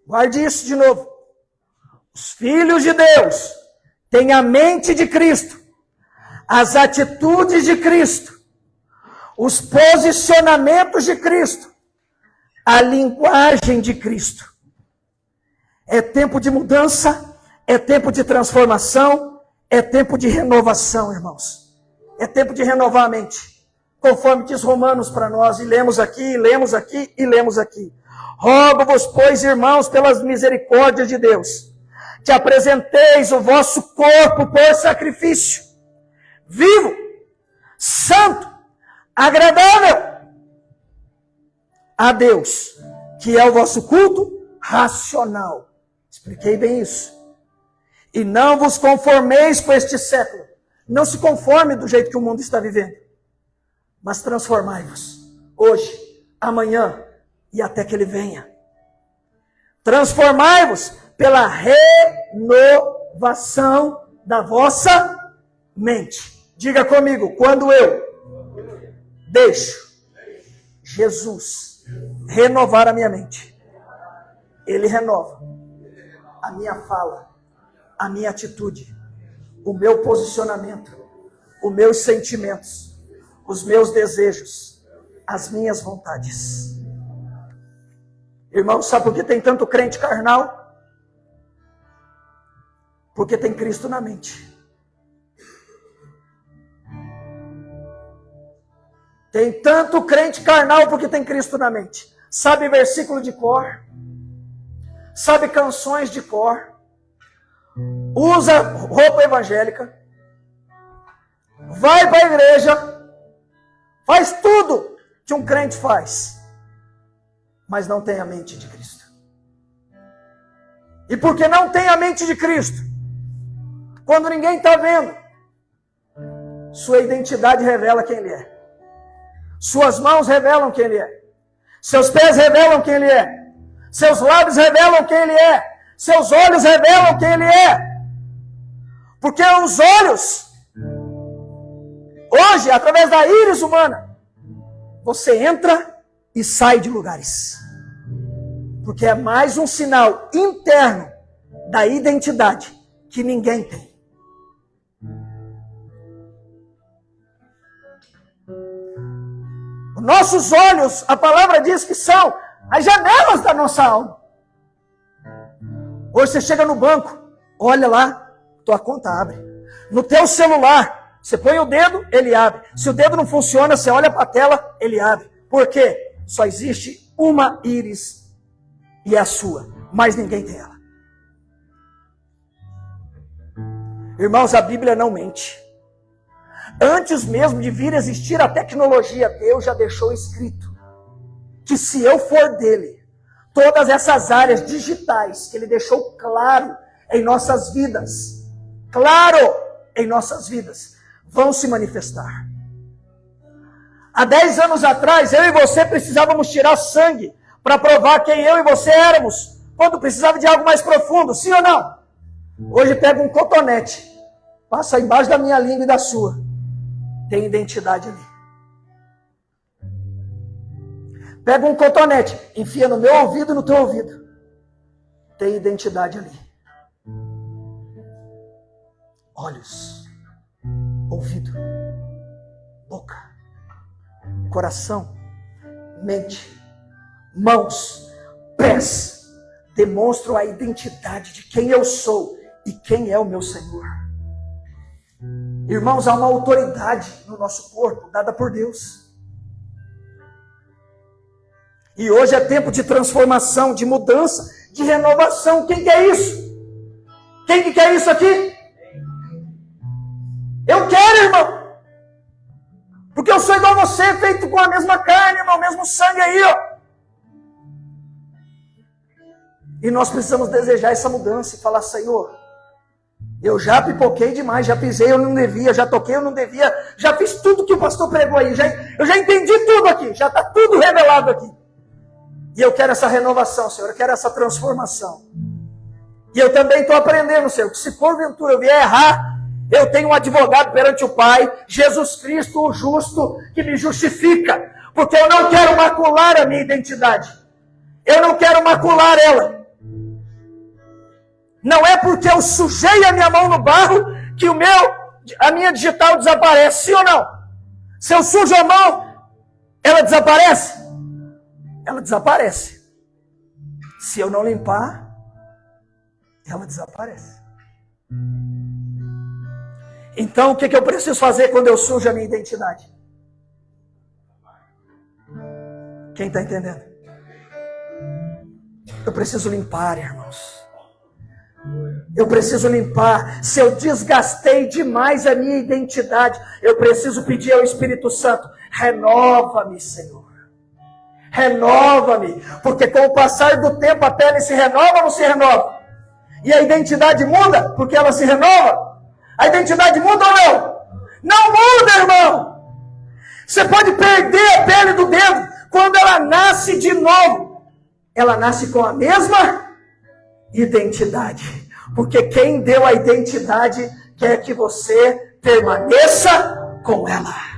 Guarde isso de novo. Os filhos de Deus têm a mente de Cristo. As atitudes de Cristo. Os posicionamentos de Cristo, a linguagem de Cristo. É tempo de mudança, é tempo de transformação, é tempo de renovação, irmãos. É tempo de renovar a mente, conforme diz Romanos para nós, e lemos aqui, e lemos aqui, e lemos aqui. Rogo-vos, pois, irmãos, pelas misericórdias de Deus, que apresenteis o vosso corpo por sacrifício, vivo, santo, agradável a Deus, que é o vosso culto racional. Expliquei bem isso. E não vos conformeis com este século. Não se conforme do jeito que o mundo está vivendo. Mas transformai-vos. Hoje, amanhã e até que ele venha. Transformai-vos pela renovação da vossa mente. Diga comigo, quando eu deixo Jesus renovar a minha mente, Ele renova a minha fala, a minha atitude, o meu posicionamento, os meus sentimentos, os meus desejos, as minhas vontades. Irmão, sabe por que tem tanto crente carnal? Porque tem Cristo na mente. Tem tanto crente carnal porque tem Cristo na mente. Sabe versículo de cor. Sabe canções de cor. Usa roupa evangélica. Vai para a igreja. Faz tudo que um crente faz. Mas não tem a mente de Cristo. E porque não tem a mente de Cristo, quando ninguém está vendo, sua identidade revela quem Ele é. Suas mãos revelam quem Ele é. Seus pés revelam quem Ele é. Seus lábios revelam quem Ele é. Seus olhos revelam quem Ele é. Porque os olhos, hoje, através da íris humana, você entra e sai de lugares. Porque é mais um sinal interno da identidade que ninguém tem. Nossos olhos, a palavra diz que são as janelas da nossa alma. Hoje você chega no banco, olha lá, tua conta abre. No teu celular, você põe o dedo, ele abre. Se o dedo não funciona, você olha para a tela, ele abre. Por quê? Só existe uma íris e é a sua. Mas ninguém tem ela. Irmãos, a Bíblia não mente. Antes mesmo de vir existir a tecnologia, Deus já deixou escrito que se eu for dele, todas essas áreas digitais que ele deixou claro em nossas vidas, vão se manifestar. Há 10 anos atrás, eu e você precisávamos tirar sangue para provar quem eu e você éramos, quando precisava de algo mais profundo, sim ou não? Hoje pega um cotonete, passa embaixo da minha língua e da sua, tem identidade ali. Pega um cotonete, enfia no meu ouvido e no teu ouvido, tem identidade ali. Olhos, ouvido, boca, coração, mente, mãos, pés, demonstram a identidade de quem eu sou e quem é o meu Senhor. Irmãos, há uma autoridade no nosso corpo, dada por Deus. E hoje é tempo de transformação, de mudança, de renovação. Quem quer isso? Quem que quer isso aqui? Eu quero, irmão. Porque eu sou igual a você, feito com a mesma carne, irmão, o mesmo sangue aí, ó. E nós precisamos desejar essa mudança e falar, Senhor, eu já pipoquei demais, já pisei, eu não devia, já toquei, eu não devia, já fiz tudo que o pastor pregou aí, eu já entendi tudo aqui, já está tudo revelado aqui. E eu quero essa renovação, Senhor, eu quero essa transformação. E eu também estou aprendendo, Senhor, que se porventura eu vier errar, eu tenho um advogado perante o Pai, Jesus Cristo, o justo, que me justifica. Porque eu não quero macular a minha identidade. Eu não quero macular ela. Não é porque eu sujei a minha mão no barro que a minha digital desaparece, sim ou não? Se eu sujo a mão, ela desaparece? Ela desaparece. Se eu não limpar, ela desaparece. Então, o que eu preciso fazer quando eu sujo a minha identidade? Quem está entendendo? Eu preciso limpar, irmãos. Eu preciso limpar. Se eu desgastei demais a minha identidade, eu preciso pedir ao Espírito Santo, renova-me, Senhor. Renova-me. Porque com o passar do tempo a pele se renova ou não se renova? E a identidade muda porque ela se renova? A identidade muda ou não? Não muda, irmão. Você pode perder a pele do dedo quando ela nasce de novo. Ela nasce com a mesma identidade. Porque quem deu a identidade quer que você permaneça com ela.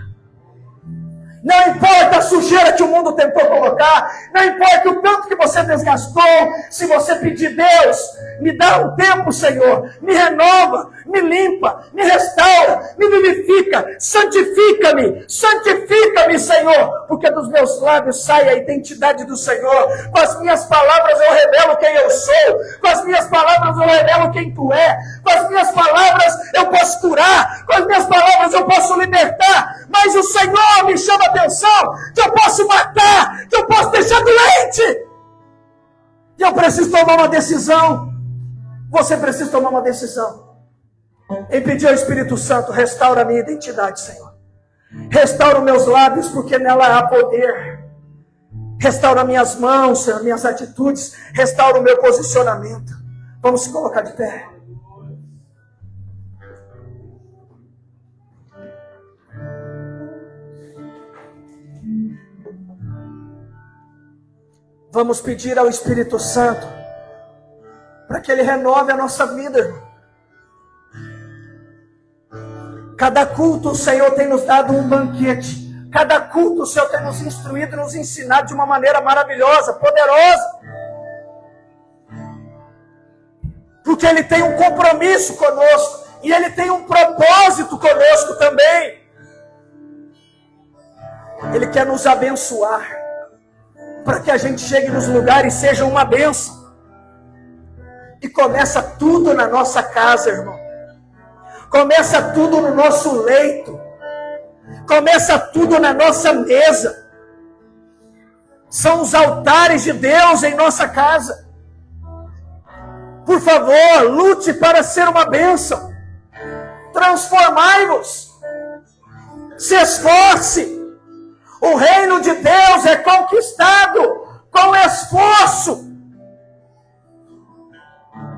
Não importa a sujeira que o mundo tentou colocar, não importa o tanto que você desgastou, se você pedir, Deus, me dá um tempo, Senhor, me renova, me limpa, me restaura, me vivifica, santifica-me, Senhor, porque dos meus lábios sai a identidade do Senhor, com as minhas palavras eu revelo quem eu sou, com as minhas palavras eu revelo quem tu é, com as minhas palavras eu posso curar, com as minhas palavras eu posso libertar, mas o Senhor me chama a atenção, que eu posso matar, que eu posso deixar doente. E eu preciso tomar uma decisão. Você precisa tomar uma decisão. Em pedir ao Espírito Santo, restaura a minha identidade, Senhor. Restaura os meus lábios, porque nela há poder. Restaura minhas mãos, Senhor, minhas atitudes. Restaura o meu posicionamento. Vamos se colocar de pé. Vamos pedir ao Espírito Santo para que Ele renove a nossa vida, irmão. Cada culto o Senhor tem nos dado um banquete. Cada culto o Senhor tem nos instruído e nos ensinado de uma maneira maravilhosa, poderosa. Porque Ele tem um compromisso conosco. E Ele tem um propósito conosco também. Ele quer nos abençoar. Para que a gente chegue nos lugares e seja uma bênção. E começa tudo na nossa casa, irmão. Começa tudo no nosso leito. Começa tudo na nossa mesa. São os altares de Deus em nossa casa. Por favor, lute para ser uma bênção. Transformai-vos. Se esforce. O reino de Deus é conquistado com esforço.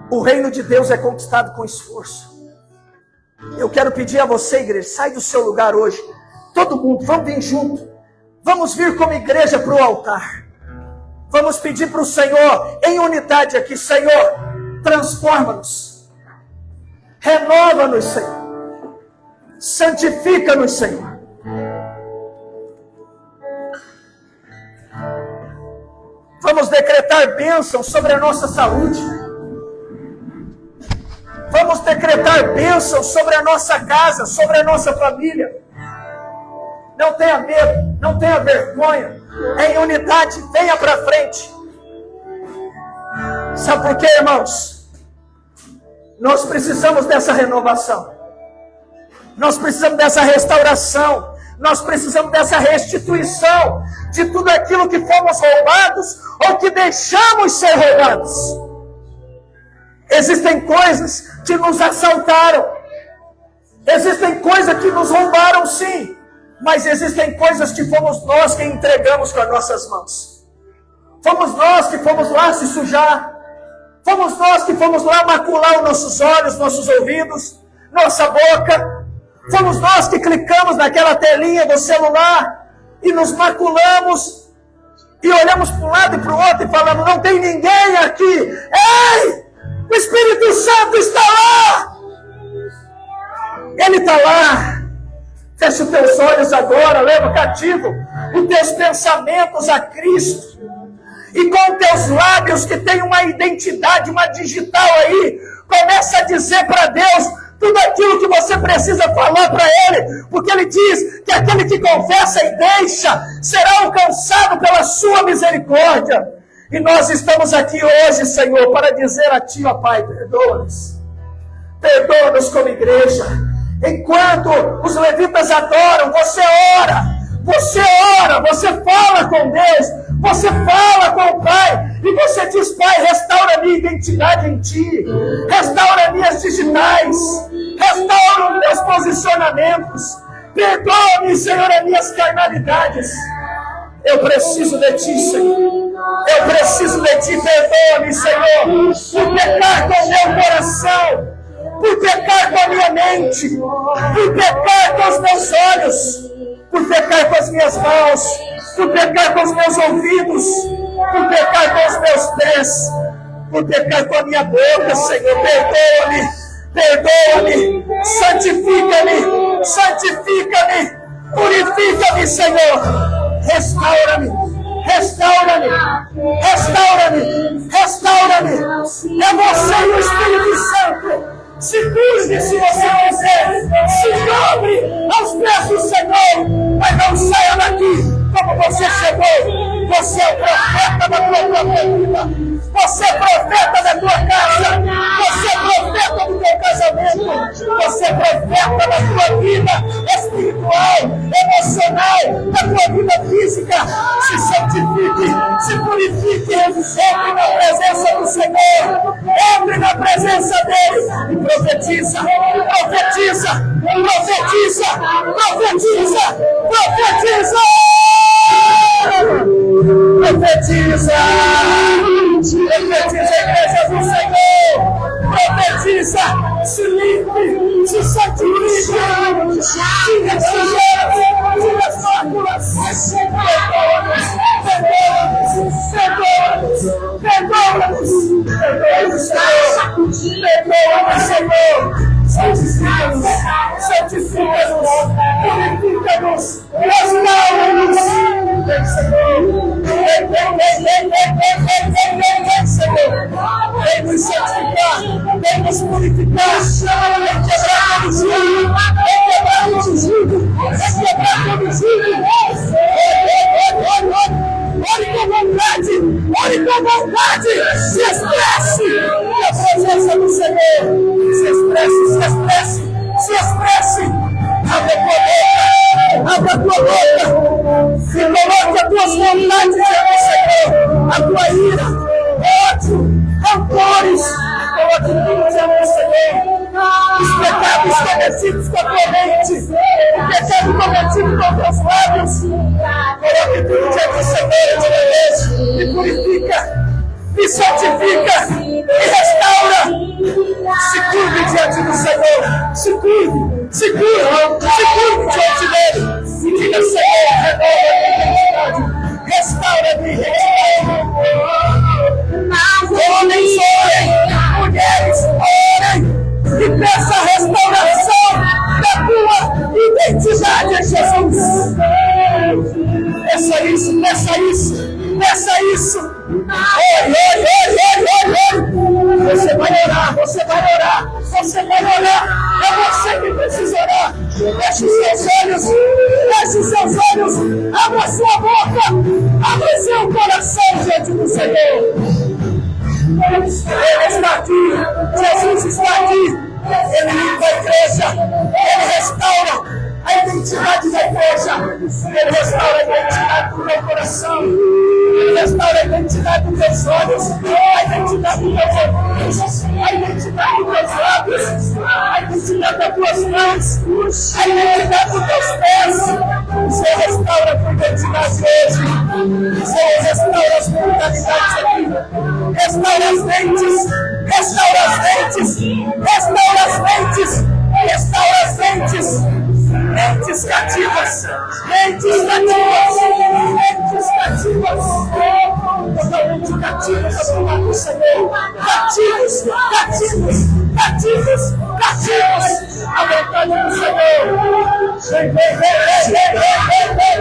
O reino de Deus é conquistado com esforço. Eu quero pedir a você, igreja, sai do seu lugar hoje. Todo mundo, vamos vir junto. Vamos vir como igreja para o altar. Vamos pedir para o Senhor, em unidade aqui, Senhor, transforma-nos. Renova-nos, Senhor. Santifica-nos, Senhor. Vamos decretar bênção sobre a nossa saúde. Vamos decretar bênção sobre a nossa casa, sobre a nossa família. Não tenha medo, não tenha vergonha. Em unidade, venha para frente. Sabe por quê, irmãos? Nós precisamos dessa renovação. Nós precisamos dessa restauração. Nós precisamos dessa restituição de tudo aquilo que fomos roubados ou que deixamos ser roubados. Existem coisas que nos assaltaram. Existem coisas que nos roubaram, sim. Mas existem coisas que fomos nós que entregamos com as nossas mãos. Fomos nós que fomos lá se sujar. Fomos nós que fomos lá macular os nossos olhos, nossos ouvidos, nossa boca. Fomos nós que clicamos naquela telinha do celular e nos maculamos. E olhamos para um lado e para o outro e falamos, não tem ninguém aqui. Ei! O Espírito Santo está lá! Ele está lá. Feche os teus olhos agora, leva cativo os teus pensamentos a Cristo. E com teus lábios que tem uma identidade, uma digital aí, começa a dizer para Deus tudo aquilo que você precisa falar para Ele. Porque Ele diz que aquele que confessa e deixa será alcançado pela sua misericórdia. E nós estamos aqui hoje, Senhor, para dizer a Ti, ó Pai, perdoa-nos. Perdoa-nos como igreja. Enquanto os levitas adoram, você ora. Você ora, você fala com Deus. Você fala com o Pai. E você diz, Pai, restaura a minha identidade em Ti. Restaura minhas digitais. Restaura os meus posicionamentos. Perdoa-me, Senhor, as minhas carnalidades. Eu preciso de Ti, Senhor. Eu preciso de Ti, perdoa-me, Senhor, por pecar com o meu coração, por pecar com a minha mente, por pecar com os meus olhos, por pecar com as minhas mãos, por pecar com os meus ouvidos, por pecar com os meus pés, por pecar com a minha boca, Senhor. Perdoa-me, perdoa-me, santifica-me, santifica-me, purifica-me, Senhor. Restaura-me, restaura-me, restaura-me, restaura-me. É você e o Espírito Santo. Se curve se você quiser, se dobre aos pés do Senhor, mas não saia daqui como você chegou. Você é o profeta da tua própria vida. Você é profeta da tua casa. Você é profeta do teu casamento. Você é profeta da tua vida espiritual, emocional, da tua vida física. Se santifique, se purifique. Entre na presença do Senhor. Entre na presença dele e profetiza, profetiza, profetiza, profetiza, profetiza. Profetiza! Profetiza a igreja do Senhor! Profetiza! Se limpe! Se santifique! Tire as sujeiras! Tire as máculas! Perdoa-nos! Perdoa-nos! Perdoa-nos! Perdoa-nos! Perdoa-nos, Senhor! Santifica-nos! Santifica-nos! Purifica-nos! Restaura-nos! Vem, Senhor! Vem, Senhor! Vem nos santificar! Vem nos purificar! Vem quebrar todo jugo! Vem quebrar todo jugo! Vem quebrar todo jugo! Ore com vontade! Ore com vontade! Se expresse! presença do Senhor. Se expresse, se expresse, se expresse. Abra a tua boca e coloque as tuas vontades diante do Senhor. A tua ira, ódio, rancores, coloque tudo diante do Senhor. Os pecados cometidos com a tua mente, o pecado cometido com teus lábios, coloque tudo diante do Senhor de uma vez e purifica, e santifica, e restaura. Se curve diante do Senhor, se curve, se curve diante dele, e diga: Senhor, renova a minha identidade, restaura a minha identidade. Homens, orem, mulheres, orem, e peça a restauração da tua identidade em Jesus. Peça isso, peça isso, peça isso. Oi, oi, oi, oi, oi, oi. Você vai orar, você vai orar, você vai orar. É você que precisa orar. Feche os seus olhos, feche os seus olhos, abra a sua boca, abra o seu coração diante do Senhor. Ele está aqui, Jesus está aqui. Ele limpa a igreja, ele restaura a identidade da igreja, ele restaura a identidade do teu coração, ele restaura a identidade dos teus olhos, a identidade dos teus ouvidos, a identidade dos teus lábios, a identidade das tuas mãos, a identidade dos teus pés. O Senhor restaura a tua identidade hoje. O Senhor restaura as mentalidades aqui, restaura as mentes, restaura as mentes, restaura as mentes, restaura as mentes. Mentes cativas, mentes cativas, mentes cativas, totalmente cativas ao lado do Senhor, cativos, cativos, cativos, cativos, à vontade do Senhor. Vem, vem, vem, vem, vem, vem, vem,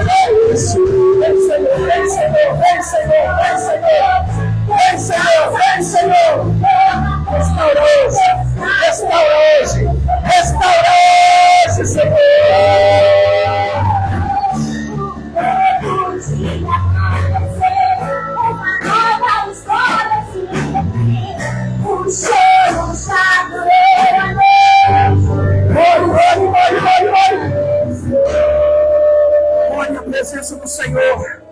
vem, Senhor, vem, Senhor, vem, Senhor, vem, Senhor, vem, Senhor, vem, Senhor. Restaura hoje, restaura hoje, restaura hoje, Senhor. Ore na presença do Senhor.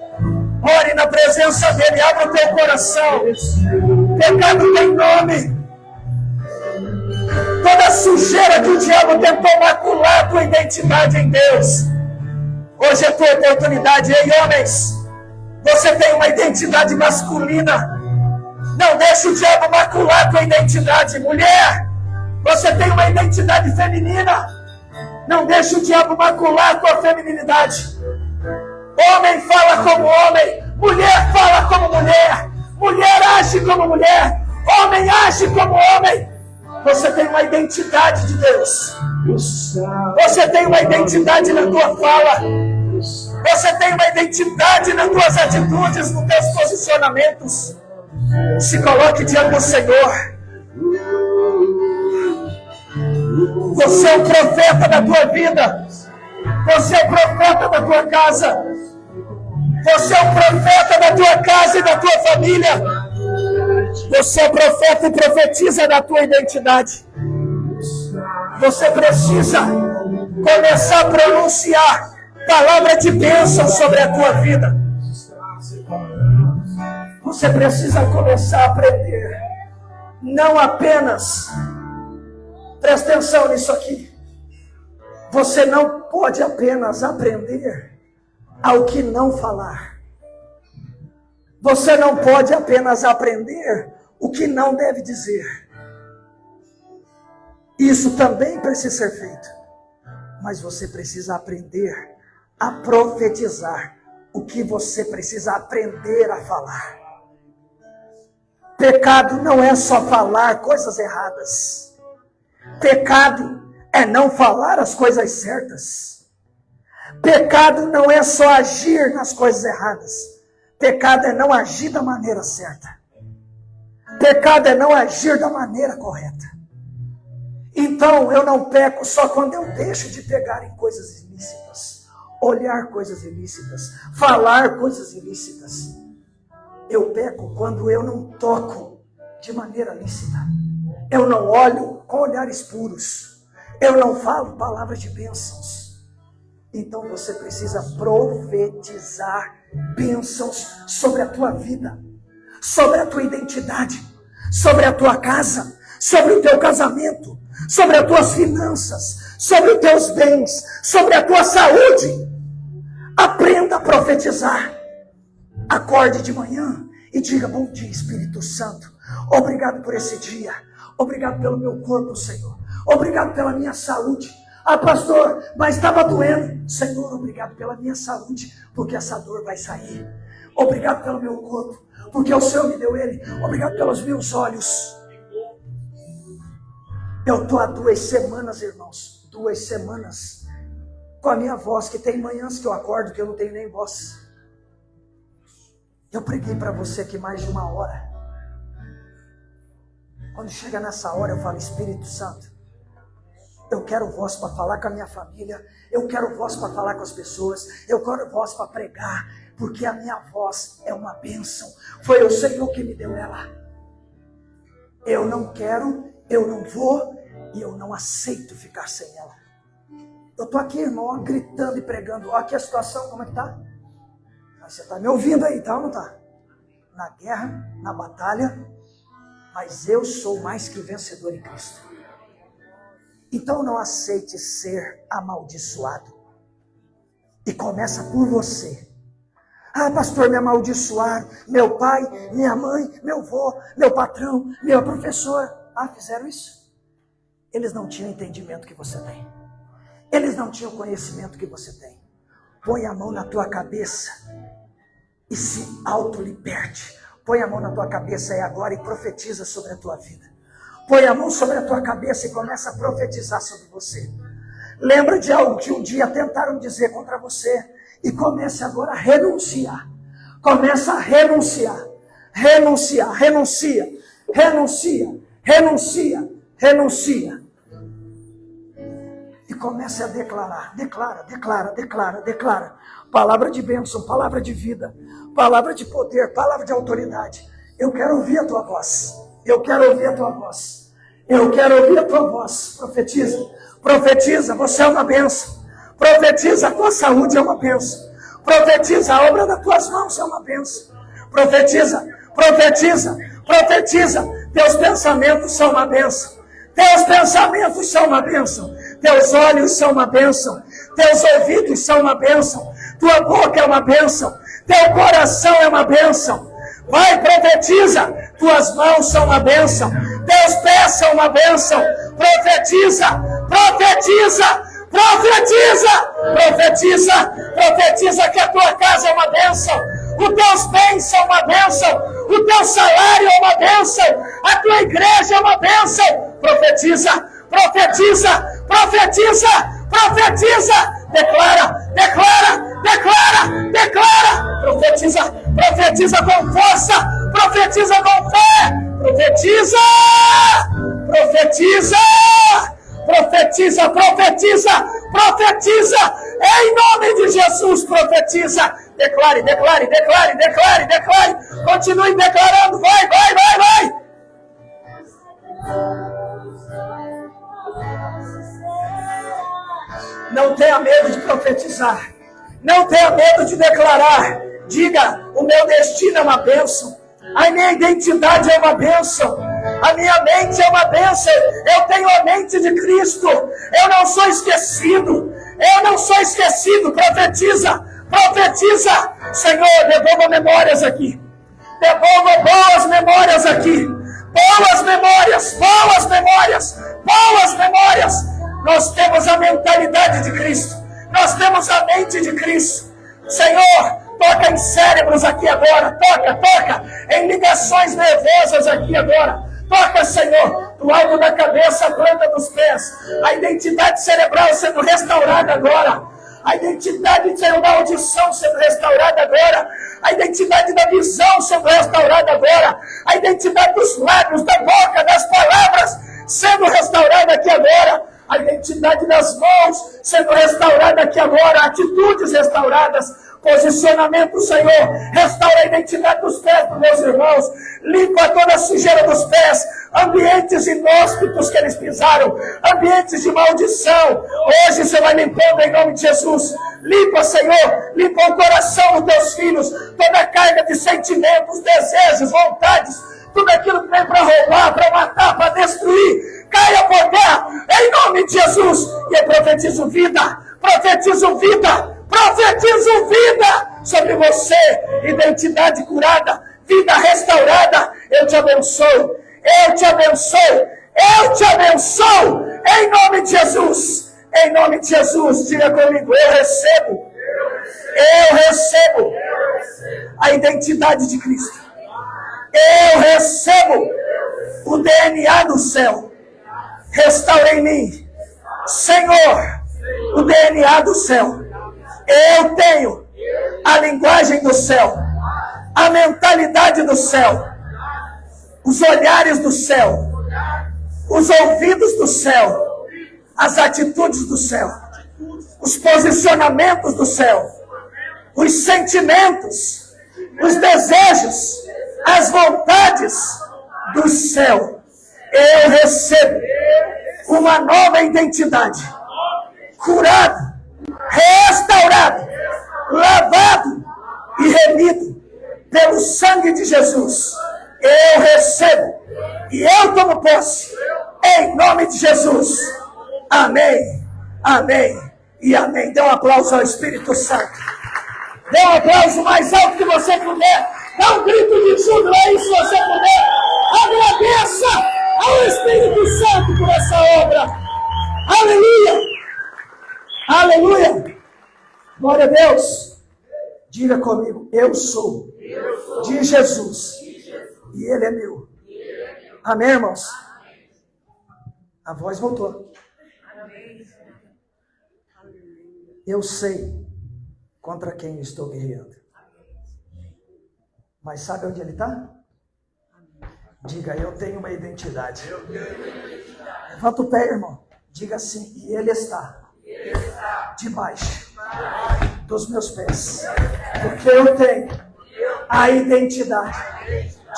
Ore na presença dele. Abra o teu coração. Pecado tem nome. Toda sujeira que o diabo tentou macular a tua identidade em Deus, hoje é a tua oportunidade. Ei, homens, você tem uma identidade masculina, não deixe o diabo macular a tua identidade. Mulher, você tem uma identidade feminina, não deixe o diabo macular a tua feminilidade. Homem fala como homem, mulher fala como mulher, mulher age como mulher, homem age como homem. Você tem uma identidade de Deus. Você tem uma identidade na tua fala. Você tem uma identidade nas tuas atitudes, nos teus posicionamentos. Se coloque diante do Senhor. Você é o profeta da tua vida. Você é o profeta da tua casa. Você é o profeta da tua casa e da tua família. Você é profeta e profetiza da tua identidade. Você precisa começar a pronunciar palavra de bênção sobre a tua vida. Você precisa começar a aprender. Não apenas, presta atenção nisso aqui. Você não pode apenas aprender ao que não falar. Você não pode apenas aprender o que não deve dizer. Isso também precisa ser feito. Mas você precisa aprender a profetizar o que você precisa aprender a falar. Pecado não é só falar coisas erradas. Pecado é não falar as coisas certas. Pecado não é só agir nas coisas erradas. Pecado é não agir da maneira certa. Pecado é não agir da maneira correta. Então, eu não peco só quando eu deixo de pegar em coisas ilícitas, olhar coisas ilícitas, falar coisas ilícitas. Eu peco quando eu não toco de maneira lícita. Eu não olho com olhares puros. Eu não falo palavras de bênçãos. Então você precisa profetizar bênçãos sobre a tua vida, sobre a tua identidade, sobre a tua casa, sobre o teu casamento, sobre as tuas finanças, sobre os teus bens, sobre a tua saúde. Aprenda a profetizar. Acorde de manhã e diga: bom dia, Espírito Santo. Obrigado por esse dia. Obrigado pelo meu corpo, Senhor. Obrigado pela minha saúde. Ah, pastor, mas estava doendo. Senhor, obrigado pela minha saúde, porque essa dor vai sair. Obrigado pelo meu corpo, porque o Senhor me deu ele. Obrigado pelos meus olhos. Eu estou há 2 semanas, irmãos, 2 semanas, com a minha voz, que tem manhãs que eu acordo que eu não tenho nem voz. Eu preguei para você aqui mais de 1 hora. Quando chega nessa hora, eu falo: Espírito Santo, eu quero voz para falar com a minha família, eu quero voz para falar com as pessoas, eu quero voz para pregar, porque a minha voz é uma bênção. Foi o Senhor que me deu ela. Eu não quero, eu não vou e eu não aceito ficar sem ela. Eu estou aqui, irmão, gritando e pregando. Olha aqui a situação, como é que está? Você está me ouvindo aí, tá ou não está? Na guerra, na batalha, mas eu sou mais que vencedor em Cristo. Então não aceite ser amaldiçoado. E começa por você. Ah, pastor, me amaldiçoaram. Meu pai, minha mãe, meu avô, meu patrão, meu professor. Ah, fizeram isso? Eles não tinham o entendimento que você tem. Eles não tinham o conhecimento que você tem. Põe a mão na tua cabeça e se auto-liberte. Põe a mão na tua cabeça aí agora e profetiza sobre a tua vida. Põe a mão sobre a tua cabeça e começa a profetizar sobre você. Lembra de algo que um dia tentaram dizer contra você e comece agora a renunciar. Começa a renunciar. Renunciar, renuncia, renuncia, renuncia, renuncia. E comece a declarar. Declara, declara, declara, declara. Palavra de bênção, palavra de vida, palavra de poder, palavra de autoridade. Eu quero ouvir a tua voz. Eu quero ouvir a tua voz. Eu quero ouvir a tua voz. Profetiza. Profetiza, você é uma bênção. Profetiza, a tua saúde é uma bênção. Profetiza, a obra das tuas mãos é uma bênção. Profetiza, profetiza, profetiza. Teus pensamentos são uma bênção. Teus pensamentos são uma bênção. Teus olhos são uma bênção. Teus ouvidos são uma bênção. Tua boca é uma bênção. Teu coração é uma bênção. Vai, profetiza. Tuas mãos são uma bênção. Teus pés são uma bênção. Profetiza, profetiza, profetiza, profetiza, profetiza que a tua casa é uma bênção. Os teus bens são uma bênção. O teu salário é uma bênção. A tua igreja é uma bênção. Profetiza, profetiza, profetiza, profetiza. Declara, declara, declara, declara. Profetiza, profetiza com força. Profetiza com fé. Profetiza, profetiza, profetiza, profetiza, profetiza. Em nome de Jesus, profetiza. Declare, declare, declare, declare, declare. Continue declarando. Vai, vai, vai, vai. Não tenha medo de profetizar. Não tenha medo de declarar. Diga: o meu destino é uma bênção. A minha identidade é uma bênção. A minha mente é uma bênção. Eu tenho a mente de Cristo. Eu não sou esquecido. Eu não sou esquecido. Profetiza. Profetiza. Senhor, devolva memórias aqui. Devolva boas memórias aqui. Boas memórias. Boas memórias. Boas memórias. Nós temos a mentalidade de Cristo. Nós temos a mente de Cristo. Senhor, toca em cérebros aqui agora. Toca, toca em ligações nervosas aqui agora. Toca, Senhor, do alto da cabeça, a planta dos pés. A identidade cerebral sendo restaurada agora. A identidade, Senhor, da audição sendo restaurada agora. A identidade da visão sendo restaurada agora. A identidade dos lábios, da boca, das palavras sendo restaurada aqui agora. A identidade das mãos sendo restaurada aqui agora. Atitudes restauradas. Posicionamento, Senhor. Restaura a identidade dos pés dos meus irmãos. Limpa toda a sujeira dos pés. Ambientes inóspitos que eles pisaram. Ambientes de maldição. Hoje você vai limpando em nome de Jesus. Limpa, Senhor. Limpa o coração dos teus filhos. Toda a carga de sentimentos, desejos, vontades. Tudo aquilo que vem para roubar, para matar, para destruir. Caia por terra. Em nome de Jesus. E eu profetizo vida. Profetizo vida. Profetizo vida sobre você, identidade curada, vida restaurada. Eu te abençoo, eu te abençoo, eu te abençoo, em nome de Jesus, em nome de Jesus. Diga comigo, eu recebo a identidade de Cristo, eu recebo o DNA do céu. Restaura em mim, Senhor, o DNA do céu. Eu tenho a linguagem do céu, a mentalidade do céu, os olhares do céu, os ouvidos do céu, as atitudes do céu, os posicionamentos do céu, os sentimentos, os desejos, as vontades do céu. Eu recebo uma nova identidade, curado, restaurado, lavado e remido pelo sangue de Jesus. Eu recebo e eu tomo posse em nome de Jesus. Amém, amém e amém. Dê um aplauso ao Espírito Santo. Dê um aplauso mais alto que você puder. Dá um grito de júbilo aí se você puder. Agradeça ao Espírito Santo por essa obra. Aleluia. Aleluia! Glória a Deus! Diga comigo, eu sou de Jesus e Ele é meu. Amém, irmãos? A voz voltou. Eu sei contra quem eu estou guerreando. Mas sabe onde ele está? Diga, eu tenho uma identidade. Levanta o pé, irmão. Diga assim, e Ele está debaixo dos meus pés, porque eu tenho a identidade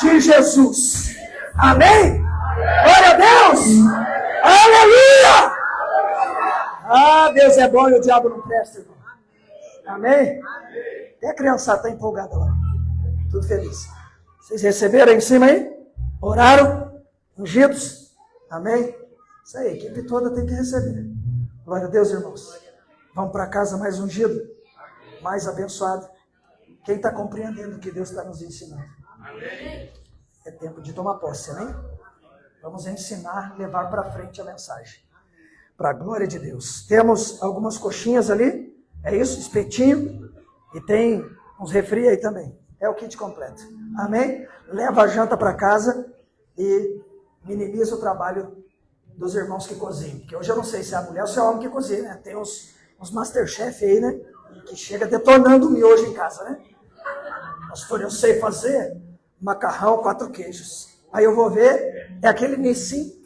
de Jesus. Amém? Glória a Deus! Aleluia! Ah, Deus é bom e o diabo não presta, irmão. Amém? Até a criançada está empolgada lá. Tudo feliz. Vocês receberam aí em cima aí? Oraram? Ungidos? Amém? Isso aí, a equipe toda tem que receber. Glória a Deus, irmãos. Vamos para casa mais ungido, mais abençoado. Quem está compreendendo o que Deus está nos ensinando? É tempo de tomar posse, amém? Vamos ensinar, levar para frente a mensagem. Para a glória de Deus. Temos algumas coxinhas ali, é isso, espetinho. E tem uns refri aí também. É o kit completo. Amém? Leva a janta para casa e minimiza o trabalho dos irmãos que cozinham. Porque hoje eu não sei se é a mulher ou se é o homem que cozinha, né? Tem uns Masterchef aí, né? Que chega detonando o miojo em casa, né? Pastor, eu sei fazer macarrão 4 queijos. Aí eu vou ver, é aquele Nissin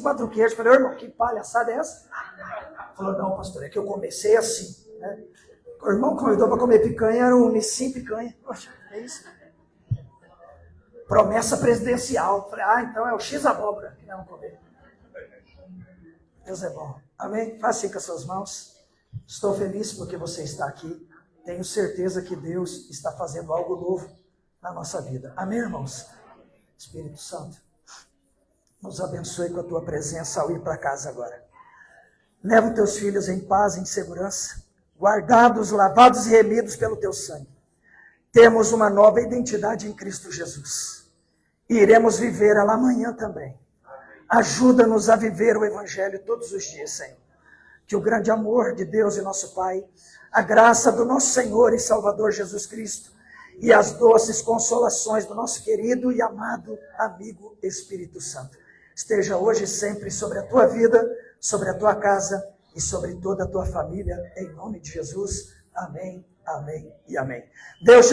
4 queijos. Falei, irmão, que palhaçada é essa? Falou, não, pastor, é que eu comecei assim, né? O irmão convidou para comer picanha, era um Nissin picanha. Poxa, é isso? Promessa presidencial. Falei, então é o X abóbora que vamos comer. Deus é bom. Amém? Faça assim com as suas mãos. Estou feliz porque você está aqui. Tenho certeza que Deus está fazendo algo novo na nossa vida. Amém, irmãos? Espírito Santo, nos abençoe com a tua presença ao ir para casa agora. Leva os teus filhos em paz, em segurança, guardados, lavados e remidos pelo teu sangue. Temos uma nova identidade em Cristo Jesus. E iremos viver ela amanhã também. Ajuda-nos a viver o Evangelho todos os dias, Senhor. Que o grande amor de Deus e nosso Pai, a graça do nosso Senhor e Salvador Jesus Cristo e as doces consolações do nosso querido e amado amigo Espírito Santo esteja hoje e sempre sobre a tua vida, sobre a tua casa e sobre toda a tua família, em nome de Jesus. Amém, amém e amém. Deus